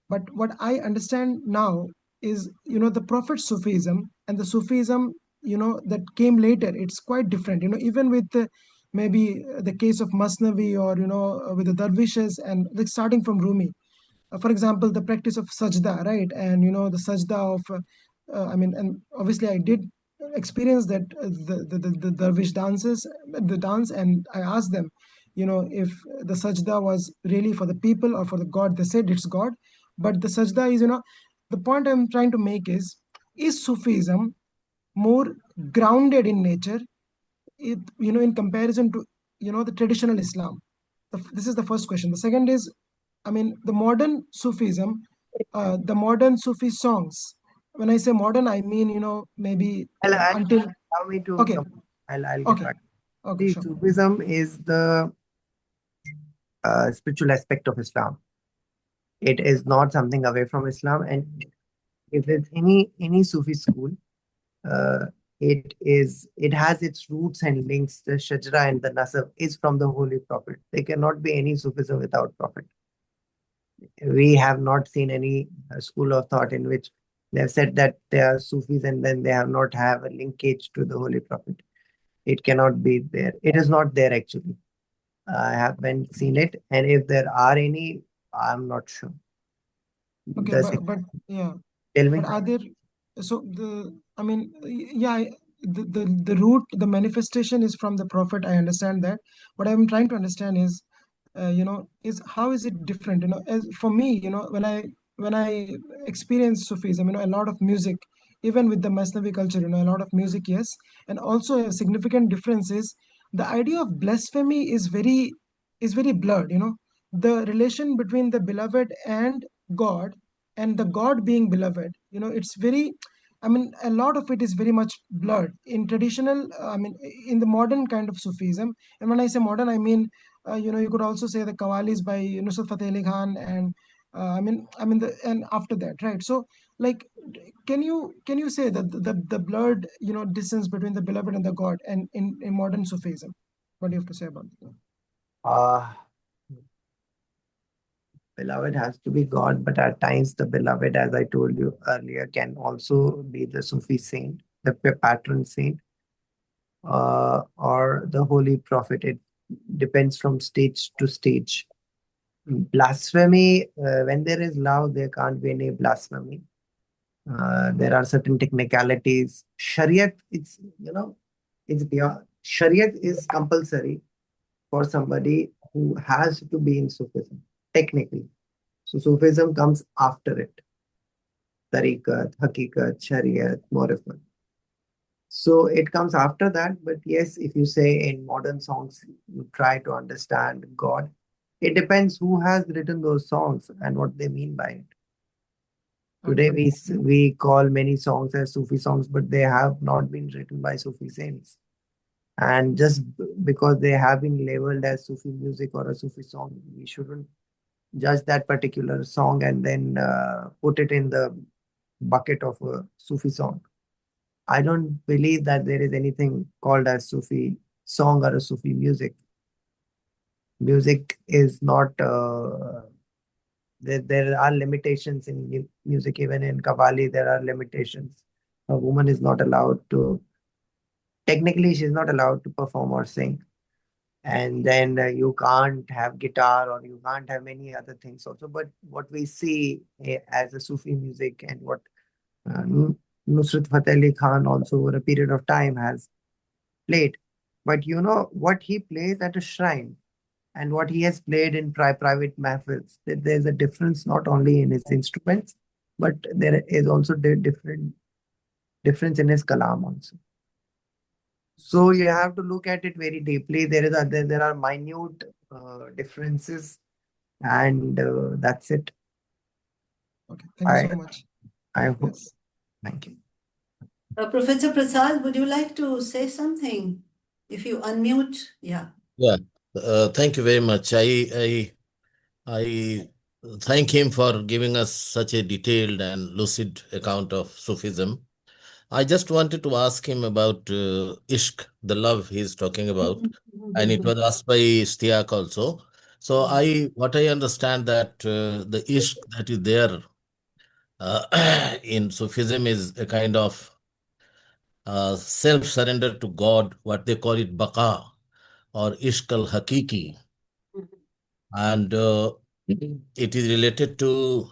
but what I understand now is, the Prophet's Sufism and the Sufism, that came later, it's quite different, even with maybe the case of Masnavi or, with the dervishes and like starting from Rumi. For example, the practice of sajda, right? And the sajda of, I mean, and obviously I did experience that the dervish dances, the dance, and I asked them, if the sajda was really for the people or for the God. They said it's God, but the sajda is, the point I'm trying to make is Sufism more grounded in nature, in comparison to, the traditional Islam? This is the first question. The second is, I mean, the modern Sufism, the modern Sufi songs. When I say modern, I mean, maybe until. Allow me to Okay, come. I'll get okay, back. okay, See, sure. Sufism is the spiritual aspect of Islam. It is not something away from Islam, and if it's any Sufi school, uh, it has its roots and links. The Shajra and the Nasab is from the Holy Prophet. There cannot be any Sufism without Prophet. We have not seen any school of thought in which They have said that they are Sufis and then they have not have a linkage to the Holy Prophet. It cannot be there. It is not there actually. I haven't seen it, and if there are any, I'm not sure. Okay, Does it but yeah, tell but me? are there, so I mean, yeah, the root, the manifestation is from the prophet. I understand that. What I'm trying to understand is, is how is it different? As for me, when I experience Sufism, a lot of music, even with the Masnavi culture, a lot of music, yes, and also a significant difference is the idea of blasphemy is very blurred. The relation between the beloved and God, and the God being beloved, it's very, a lot of it is very much blurred in traditional, in the modern kind of Sufism. And when I say modern, I mean, you could also say the Qawwalis by Nusrat Fateh Ali Khan, and and after that, right? So, like, can you say that the blurred, distance between the beloved and the God, and in modern Sufism, what do you have to say about that? Uh, Beloved has to be God, but at times the beloved, as I told you earlier, can also be the Sufi saint, the patron saint, or the holy prophet. It depends from stage to stage. Blasphemy, when there is love, there can't be any blasphemy. There are certain technicalities. Shariat, it's beyond. Shariat is compulsory for somebody who has to be in Sufism, technically. So Sufism comes after it. Tariqat, Hakikat, Shariat, Morifat. So it comes after that. But yes, if you say in modern songs, you try to understand God, it depends who has written those songs and what they mean by it. Today Okay. we call many songs as Sufi songs, but they have not been written by Sufi saints. And just because they have been labeled as Sufi music or a Sufi song, we shouldn't judge that particular song and then put it in the bucket of a Sufi song. I don't believe that there is anything called as Sufi song or a Sufi music. Music is not, there are limitations in music, even in Qawali, there are limitations. A woman is not allowed to, technically, she's not allowed to perform or sing. And then you can't have guitar or you can't have many other things also. But what we see as a Sufi music and what Nusrat Fateh Ali Khan also over a period of time has played. But you know what he plays at a shrine and what he has played in private mahfils, there's a difference not only in his instruments, but there is also difference in his kalam also. So you have to look at it very deeply. There are minute differences, and that's it. Okay, thank you I so much. I hope. Yes. Thank you. Professor Prasad, would you like to say something? If you unmute, yeah. Yeah, thank you very much. I thank him for giving us such a detailed and lucid account of Sufism. I just wanted to ask him about Ishq, the love he's talking about, and it was asked by Stiak also. So what I understand that the Ishq that is there in Sufism is a kind of self-surrender to God, what they call it Baqa or Ishq al-Hakiki. And it is related to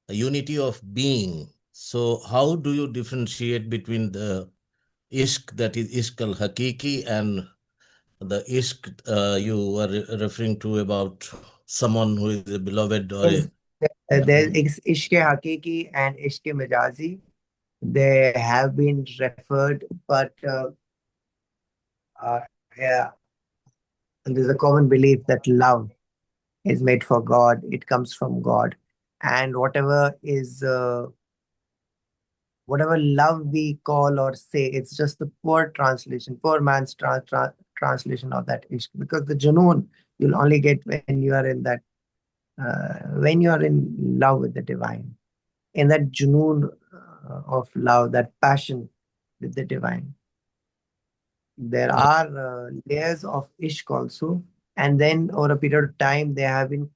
a unity of being. So how do you differentiate between the ishq, that is ishq al-hakiki, and the ishq you were referring to about someone who is a beloved or a... There's Ishq Hakiki and Ishq Majazi. They have been referred, but yeah, there's a common belief that love is made for God. It comes from God, and whatever love we call or say, it's just the poor translation, poor man's translation of that ishq. Because the junoon you'll only get when you are in love with the divine, in that junoon of love, that passion with the divine. There are layers of ishq also, and then over a period of time they have been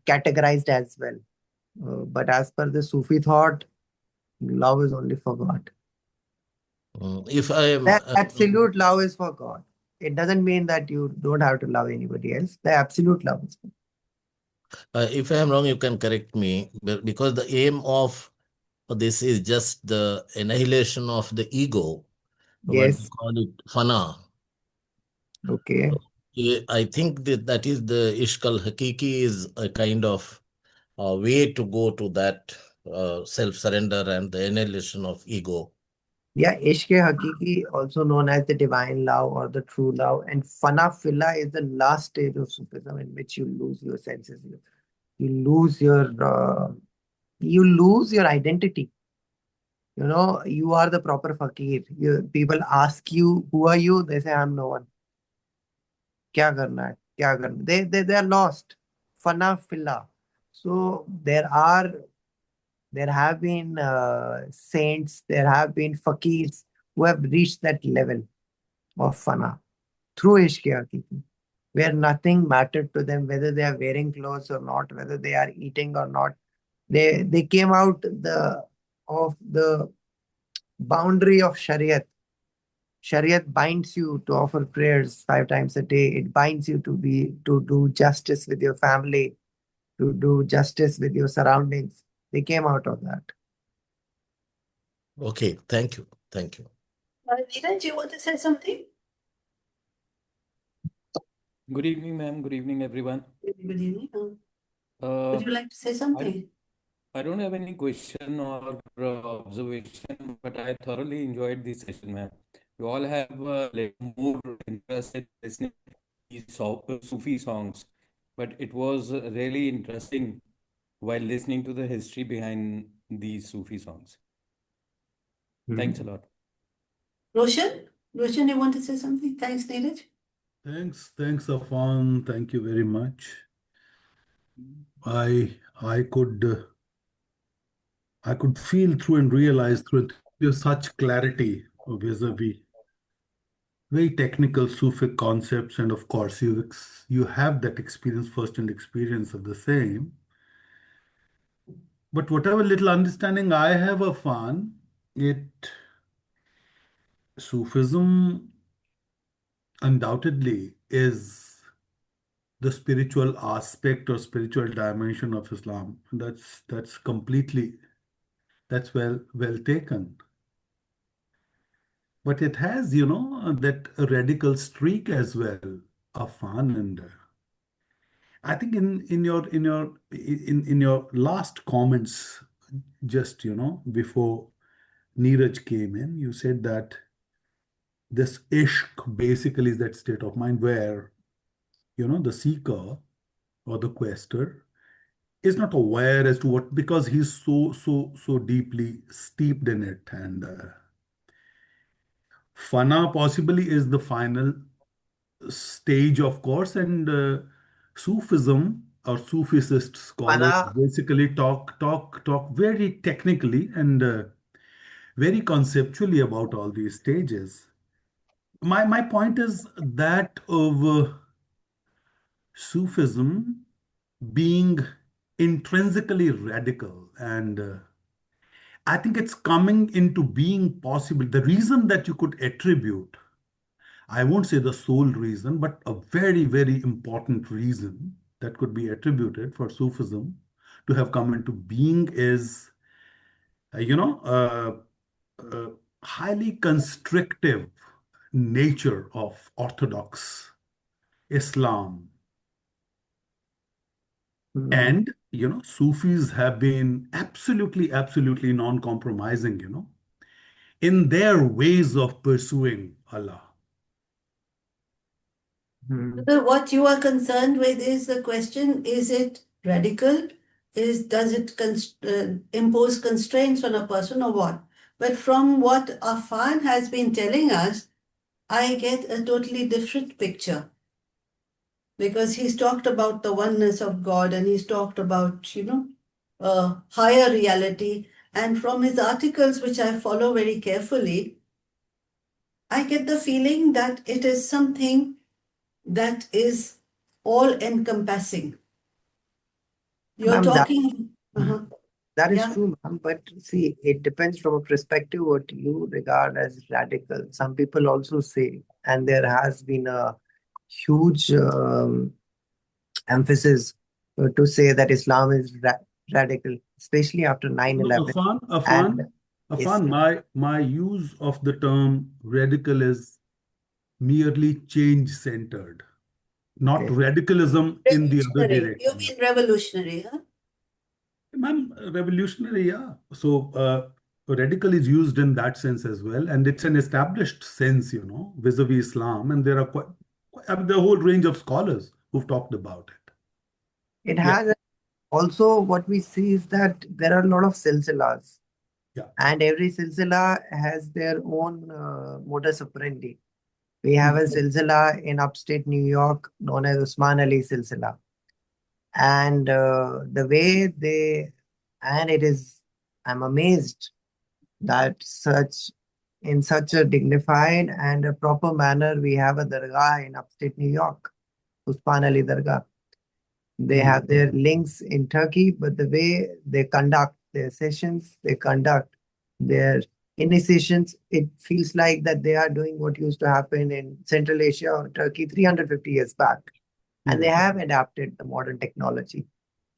categorized as well. But as per the Sufi thought, Love is only for God. If I am, The absolute love is for God. It doesn't mean that you don't have to love anybody else. The absolute love is for if I am wrong, you can correct me, because the aim of this is just the annihilation of the ego, God. what we Yes. call it fana. Okay. I think that is the Ishkal Hakiki is a kind of way to go to that self-surrender and the annihilation of ego. Yeah, Ishq Hakiki, also known as the divine love or the true love, and Fana Fila is the last stage of Sufism in which you lose your senses. You lose your identity. You know, you are the proper fakir. People ask you, who are you? They say, I'm no one. क्या करना है? क्या करना? They are lost. Fana Fila. So there have been saints, there have been fakirs who have reached that level of fana through Ishq Hakiki, where nothing mattered to them, whether they are wearing clothes or not, whether they are eating or not. They came out of the boundary of Shariat. Shariat binds you to offer prayers 5 times a day. It binds you to do justice with your family, to do justice with your surroundings. They came out of that. Okay, thank you. Thank you. Neeraj, you want to say something? Good evening, ma'am. Good evening, everyone. Good evening. Uh, Would you like to say I, something? I don't have any question or observation, but I thoroughly enjoyed this session, ma'am. You all have more interested listening to these Sufi songs, but it was really interesting while listening to the history behind these Sufi songs. Thanks a lot. Roshan? Roshan, you want to say something? Thanks, Neeraj. Thanks, Affan. Thank you very much. I could feel through and realize through such clarity vis-a-vis very technical Sufi concepts, and of course you have that experience, first-hand experience of the same. But whatever little understanding I have, Affan, Sufism undoubtedly is the spiritual aspect or spiritual dimension of Islam. That's completely that's well taken. But it has, that radical streak as well of fun. And I think in your last comments, just before Neeraj came in, you said that this ishq basically is that state of mind where the seeker or the quester is not aware as to what, because he's so deeply steeped in it. And fana possibly is the final stage, of course. And Sufism or Sufist scholars Fana basically talk very technically and very conceptually about all these stages. My point is that of Sufism being intrinsically radical, and I think it's coming into being possible. The reason that you could attribute, I won't say the sole reason, but a very, very important reason that could be attributed for Sufism to have come into being is, uh, you know, highly constrictive nature of Orthodox Islam. And, Sufis have been absolutely non-compromising, in their ways of pursuing Allah. So what you are concerned with is the question, is it radical? Does it impose constraints on a person or what? But from what Affan has been telling us, I get a totally different picture. Because he's talked about the oneness of God and he's talked about, higher reality. And from his articles, which I follow very carefully, I get the feeling that it is something that is all encompassing. You're Ma'am, talking. Uh-huh. That is Yeah. true, ma'am. But see, it depends from a perspective what you regard as radical. Some people also say, and there has been a huge emphasis to say that Islam is radical, especially after No, 9/11. Affan, And yes, my use of the term radical is merely change-centered, not okay. radicalism in the other Revolutionary. You direction. mean revolutionary, huh? Ma'am, revolutionary, yeah. So, radical is used in that sense as well, and it's an established sense, vis-a-vis Islam, and there are the whole range of scholars who've talked about it. It Yeah, has also what we see is that there are a lot of silsilas, yeah. and every silsila has their own modus operandi. We have a silsila in upstate New York known as Usman Ali Silsila. And the way they, and it is, I'm amazed that in such a dignified and a proper manner, we have a dargah in upstate New York, Usman Ali Dargah. They have their links in Turkey, but the way they conduct their sessions, they conduct their initiations, it feels like that they are doing what used to happen in Central Asia or Turkey 350 years back. And they have adapted the modern technology,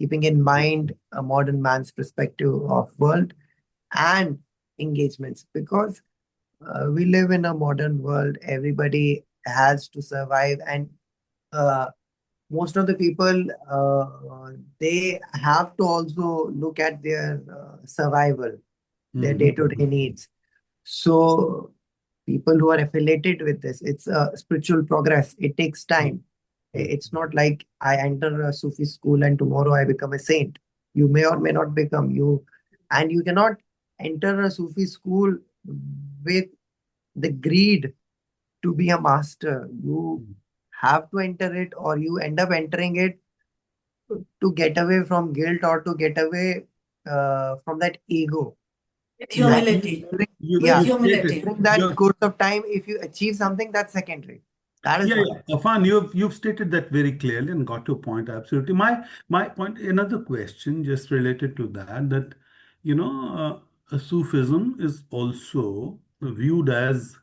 keeping in mind a modern man's perspective of world and engagements. Because we live in a modern world, everybody has to survive, and uh, most of the people they have to also look at their survival, their day-to-day needs. So people who are affiliated with this, it's a spiritual progress. It takes time. It's not like I enter a Sufi school and tomorrow I become a saint. You may or may not become you, and you cannot enter a Sufi school with the greed to be a master. You have to enter it, or you end up entering it to get away from guilt or to get away from that ego. And Humility. With yeah, humility. during that course of time, if you achieve something, that's secondary. That is what. Afan, you've stated that very clearly and got your point absolutely. My point, another question just related to that Sufism is also viewed as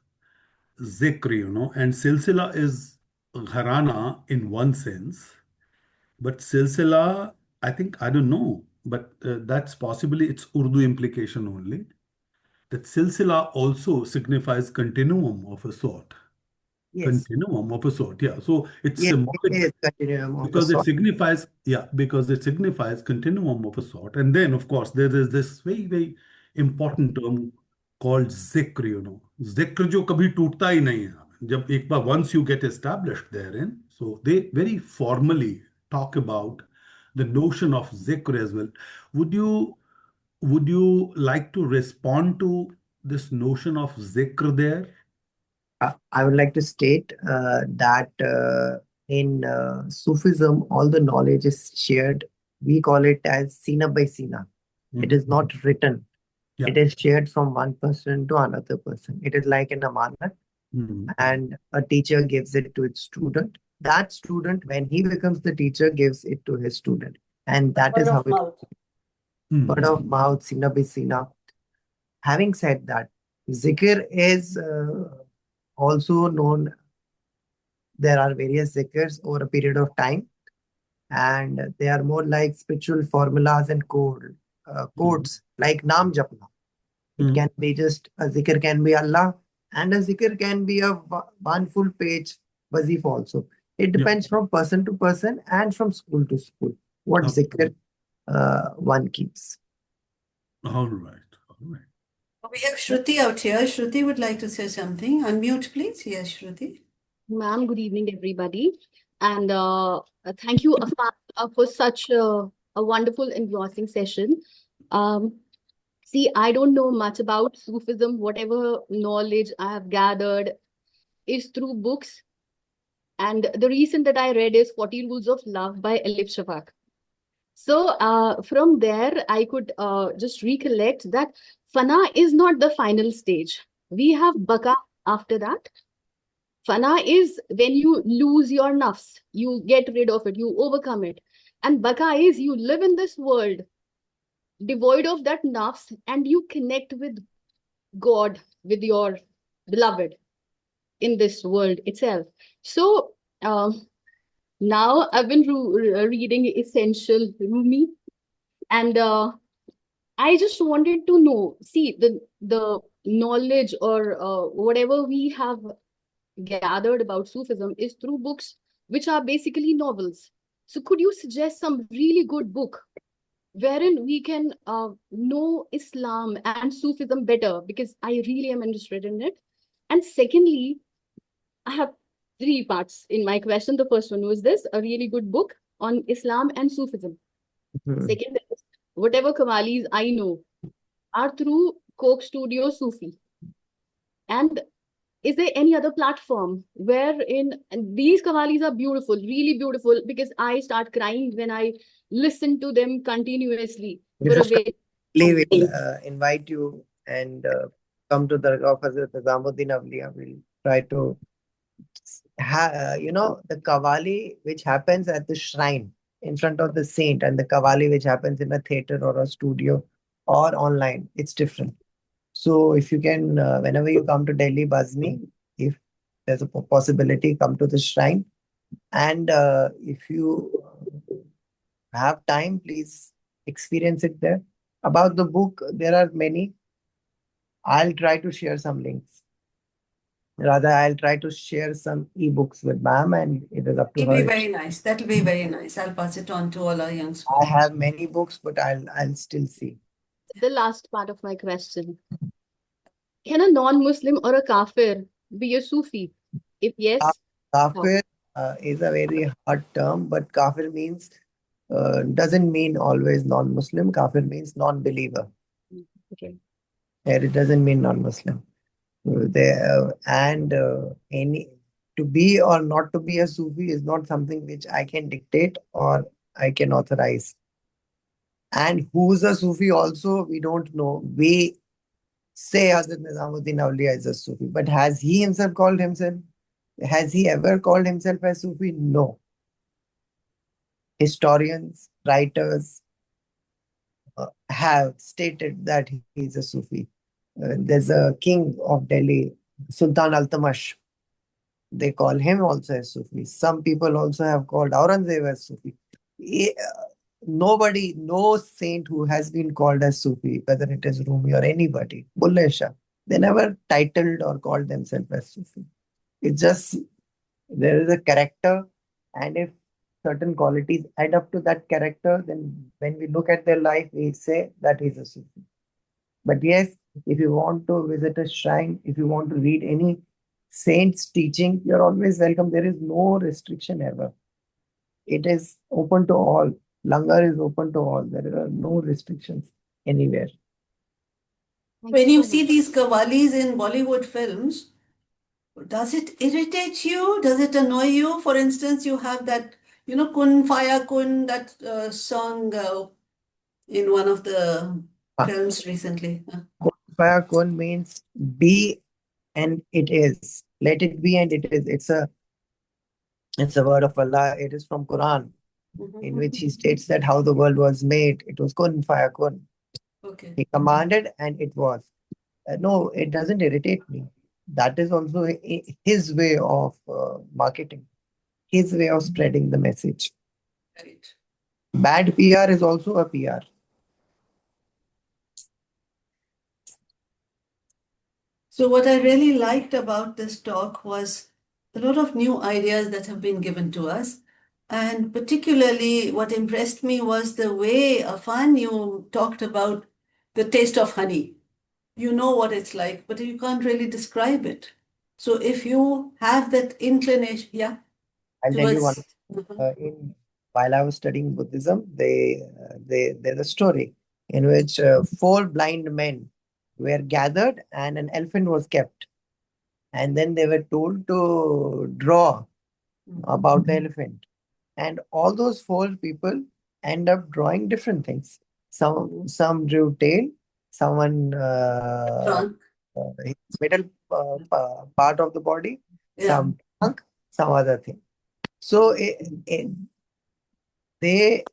zikr, and silsila is gharana in one sense, but silsila, I think, I don't know, but that's possibly its Urdu implication only. That silsila also signifies continuum of a sort. Yes, Continuum of a sort, yeah. So it's yes, it symbolic is continuum of a because it sort. signifies, yeah, because it signifies continuum of a sort. And then, of course, there is this very, very important term called zikr, Zikr jo kabhi tootta hi nahi hai. Jab ek baar once you get established therein, so they very formally talk about the notion of zikr as well. Would you would you like to respond to this notion of zikr there? I would like to state that in Sufism, all the knowledge is shared. We call it as Sina by Sina. It is not written. Yeah. It is shared from one person to another person. It is like an amanat, and a teacher gives it to its student. That student, when he becomes the teacher, gives it to his student. And that is Word how of it mouth. word of mouth, Sina by Sina. Having said that, zikr is also known. There are various zikrs over a period of time, and they are more like spiritual formulas and codes like Naam Japna. It can be just a zikr can be Allah, and a zikr can be a one full page wazif also. It depends from person to person and from school to school what zikr one keeps. All right, all right. We have Shruti out here. Shruti would like to say something. Unmute, please. Yes, Shruti. Ma'am, good evening, everybody. And thank you, Affan, for such a wonderful, engrossing session. See, I don't know much about Sufism. Whatever knowledge I have gathered is through books. And the recent that I read is 40 Rules of Love by Elif Shafak. So from there, I could just recollect that Fana is not the final stage. We have Baka after that. Fana is when you lose your nafs, you get rid of it, you overcome it. And Baka is you live in this world devoid of that nafs, and you connect with God, with your beloved in this world itself. So now I've been reading Essential Rumi, and I just wanted to know, see, the knowledge or whatever we have gathered about Sufism is through books which are basically novels. So could you suggest some really good book wherein we can know Islam and Sufism better? Because I really am interested in it. And secondly, I have three parts in my question. The first one was this, a really good book on Islam and Sufism. Second is, whatever Qawwalis I know are through Coke Studio Sufi. And is there any other platform wherein, and these Qawwalis are beautiful, really beautiful, because I start crying when I listen to them continuously for a very We will invite you and come to the of Hazrat Nizamuddin Awliya. We'll try to the Qawali which happens at the shrine in front of the saint, and the Qawali which happens in a theater or a studio or online. It's different. So if you can, whenever you come to Delhi, buzz me. If there's a possibility, come to the shrine. And if you have time, please experience it there. About the book, there are many. I'll try to share some links. Rather, I'll try to share some ebooks with ma'am, and it is up to It'll be her. very nice. That'll be very nice. I'll pass it on to all our youngsters. I have many books, but I'll still see. The last part of my question. Can a non-Muslim or a kafir be a Sufi? If yes, Kafir is a very hard term, but kafir means doesn't mean always non-Muslim. Kafir means non-believer. okay. And it doesn't mean non-Muslim. And any to be or not to be a Sufi is not something which I can dictate or I can authorize. And who's a Sufi also, we don't know. We say Hazrat Nizamuddin Awliya is a Sufi, but has he himself called himself? Has he ever called himself a Sufi? No. Historians, writers have stated that he is a Sufi. There's a king of Delhi, Sultan Altamash. They call him also a Sufi. Some people also have called Aurangzeb as Sufi. Nobody, no saint who has been called as Sufi, whether it is Rumi or anybody, Bulleh Shah, they never titled or called themselves as Sufi. It's just there is a character, and if certain qualities add up to that character, then when we look at their life, we say that he's a Sufi. But yes, if you want to visit a shrine, if you want to read any saint's teaching, you're always welcome. There is no restriction ever. It is open to all. Langar is open to all. There are no restrictions anywhere. When you see these Qawwalis in Bollywood films, does it irritate you? Does it annoy you? For instance, you have that, Kun Faya Kun, that song in one of the films recently. Kun Faya Kun means be and it is. Let it be and it is. It's a word of Allah. It is from Quran, in which he states that how the world was made. It was Kun Faya Kun. Okay. He commanded and it was. No, it doesn't irritate me. That is also his way of marketing, his way of spreading the message. Right. Bad PR is also a PR. So what I really liked about this talk was a lot of new ideas that have been given to us. And particularly what impressed me was the way, Affan, you talked about the taste of honey. You know what it's like, but you can't really describe it. So if you have that inclination, yeah. I'll tell you one. While I was studying Buddhism, there's a story in which 4 blind men were gathered and an elephant was kept. And then they were told to draw about the elephant. And all those 4 people end up drawing different things. Some drew tail, someone his middle part of the body, some trunk, some other thing. So they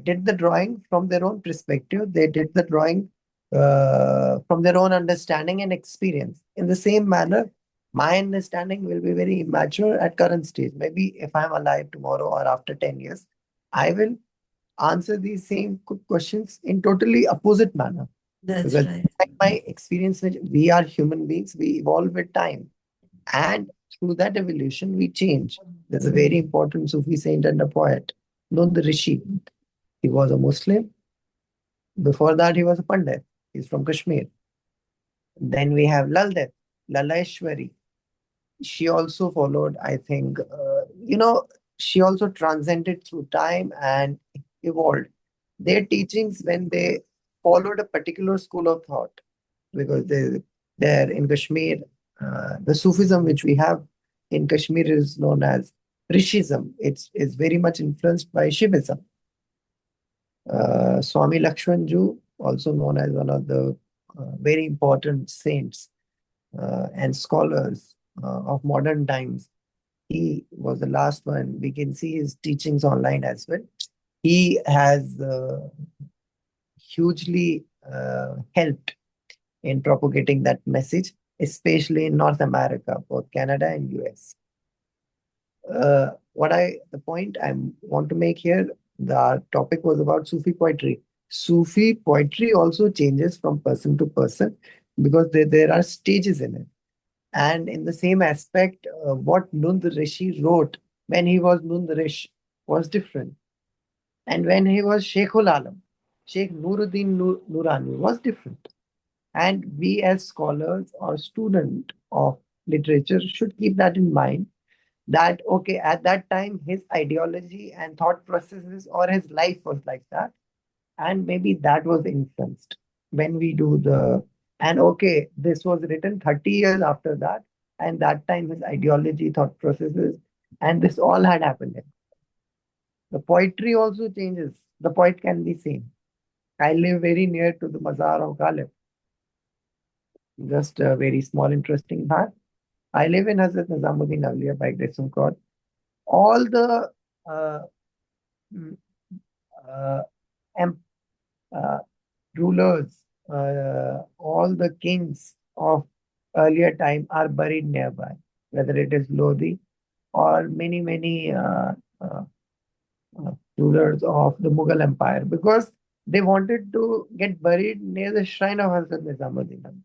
did the drawing from their own perspective. They did the drawing from their own understanding and experience. In the same manner, my understanding will be very immature at current stage. Maybe if I'm alive tomorrow or after 10 years, I will answer these same questions in totally opposite manner. That's Because right. like my experience, with we are human beings, we evolve with time. And through that evolution, we change. There's a very important Sufi saint and a poet, known the Rishi. He was a Muslim. Before that, he was a Pandit. He's from Kashmir. Then we have Laldet, Lalaishwari. She also followed, I think, she also transcended through time and evolved. Their teachings, when they followed a particular school of thought, because they're in Kashmir, the Sufism which we have in Kashmir is known as Rishism. It's very much influenced by Shivism. Swami Lakshmanju, also known as one of the very important saints and scholars of modern times. He was the last one. We can see his teachings online as well. He has hugely helped in propagating that message, especially in North America, both Canada and US. The point I want to make here, the topic was about Sufi poetry. Sufi poetry also changes from person to person because there are stages in it. And in the same aspect, what Nund Rishi wrote when he was Nund Rish was different. And when he was Sheikhul Alam, Sheikh Nuruddin Nurani was different. And we as scholars or student of literature should keep that in mind that, okay, at that time, his ideology and thought processes or his life was like that. And maybe that was influenced when we do and okay, this was written 30 years after that. And that time, his ideology, thought processes, and this all had happened. The poetry also changes. The poet can be seen. I live very near to the Mazar of Ghalib. Just a very small, interesting fact. I live in Hazrat Nizamuddin Awliya by grace of God. All the uh, mm, uh, em- uh, rulers, all the kings of earlier time are buried nearby, whether it is Lodi or many uh, rulers of the Mughal Empire, because they wanted to get buried near the shrine of Hazrat Nizamuddin.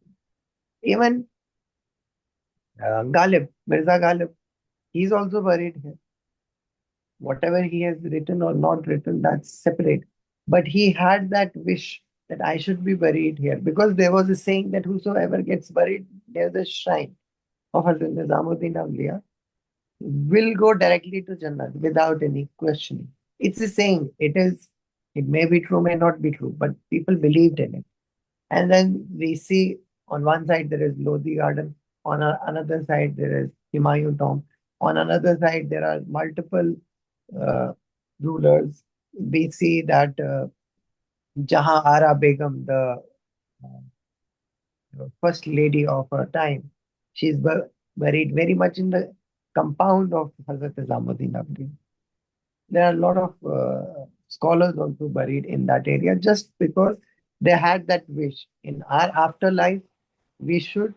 Even Ghalib, Mirza Ghalib, he's also buried here. Whatever he has written or not written, that's separate. But he had that wish that I should be buried here, because there was a saying that whosoever gets buried near the shrine of Hazrat Nizamuddin Awliya will go directly to Jannah without any questioning. It's a saying. It may be true, may not be true, but people believed in it. And then we see on one side there is Lodi Garden, on another side there is Humayun Tomb, on another side there are multiple uh, rulers. We see that Jahan Ara Begum, the first lady of her time, she's buried very much in the compound of Hazrat Nizamuddin Abdi. There are a lot of scholars also buried in that area just because they had that wish. In our afterlife, we should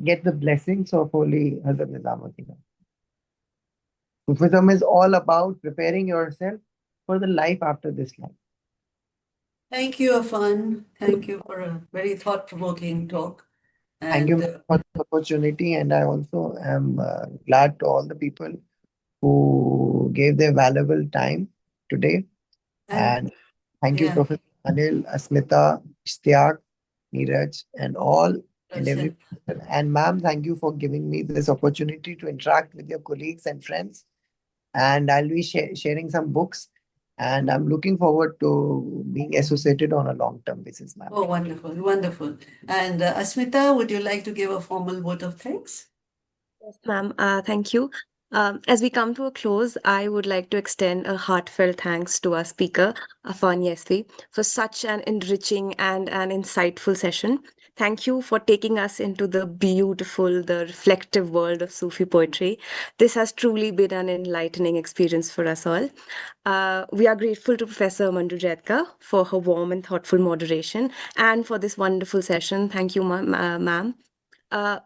get the blessings of Holy Hazrat Nizamuddin. Sufism is all about preparing yourself for the life after this life. Thank you, Affan. Thank you for a very thought-provoking talk. Thank you And for the opportunity, and I also am glad to all the people who gave their valuable time today. And thank you, yeah, Professor Anil, Asmita, Ishtiaq, Neeraj, and all and every person. And ma'am, thank you for giving me this opportunity to interact with your colleagues and friends. And I'll be sharing some books. And I'm looking forward to being associated on a long-term basis, ma'am. Oh, wonderful, wonderful. And Asmita, would you like to give a formal vote of thanks? Yes, ma'am. Thank you. As we come to a close, I would like to extend a heartfelt thanks to our speaker, Affan Yesvi, for such an enriching and an insightful session. Thank you for taking us into the beautiful, the reflective world of Sufi poetry. This has truly been an enlightening experience for us all. We are grateful to Professor Manju Jaitka for her warm and thoughtful moderation and for this wonderful session. Thank you, ma'am.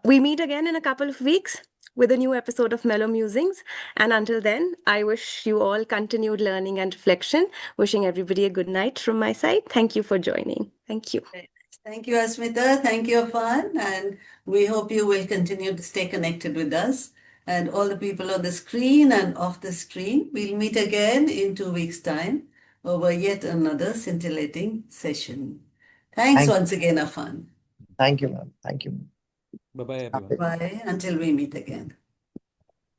We meet again in a couple of weeks with a new episode of Mellow Musings. And until then, I wish you all continued learning and reflection. Wishing everybody a good night from my side. Thank you for joining. Thank you. Thank you, Asmita. Thank you, Affan. And we hope you will continue to stay connected with us. And all the people on the screen and off the screen, we'll meet again in 2 weeks' time over yet another scintillating session. Thanks Thank, once again, Affan. thank you, ma'am. Thank you. Bye bye, everyone. Bye until we meet again.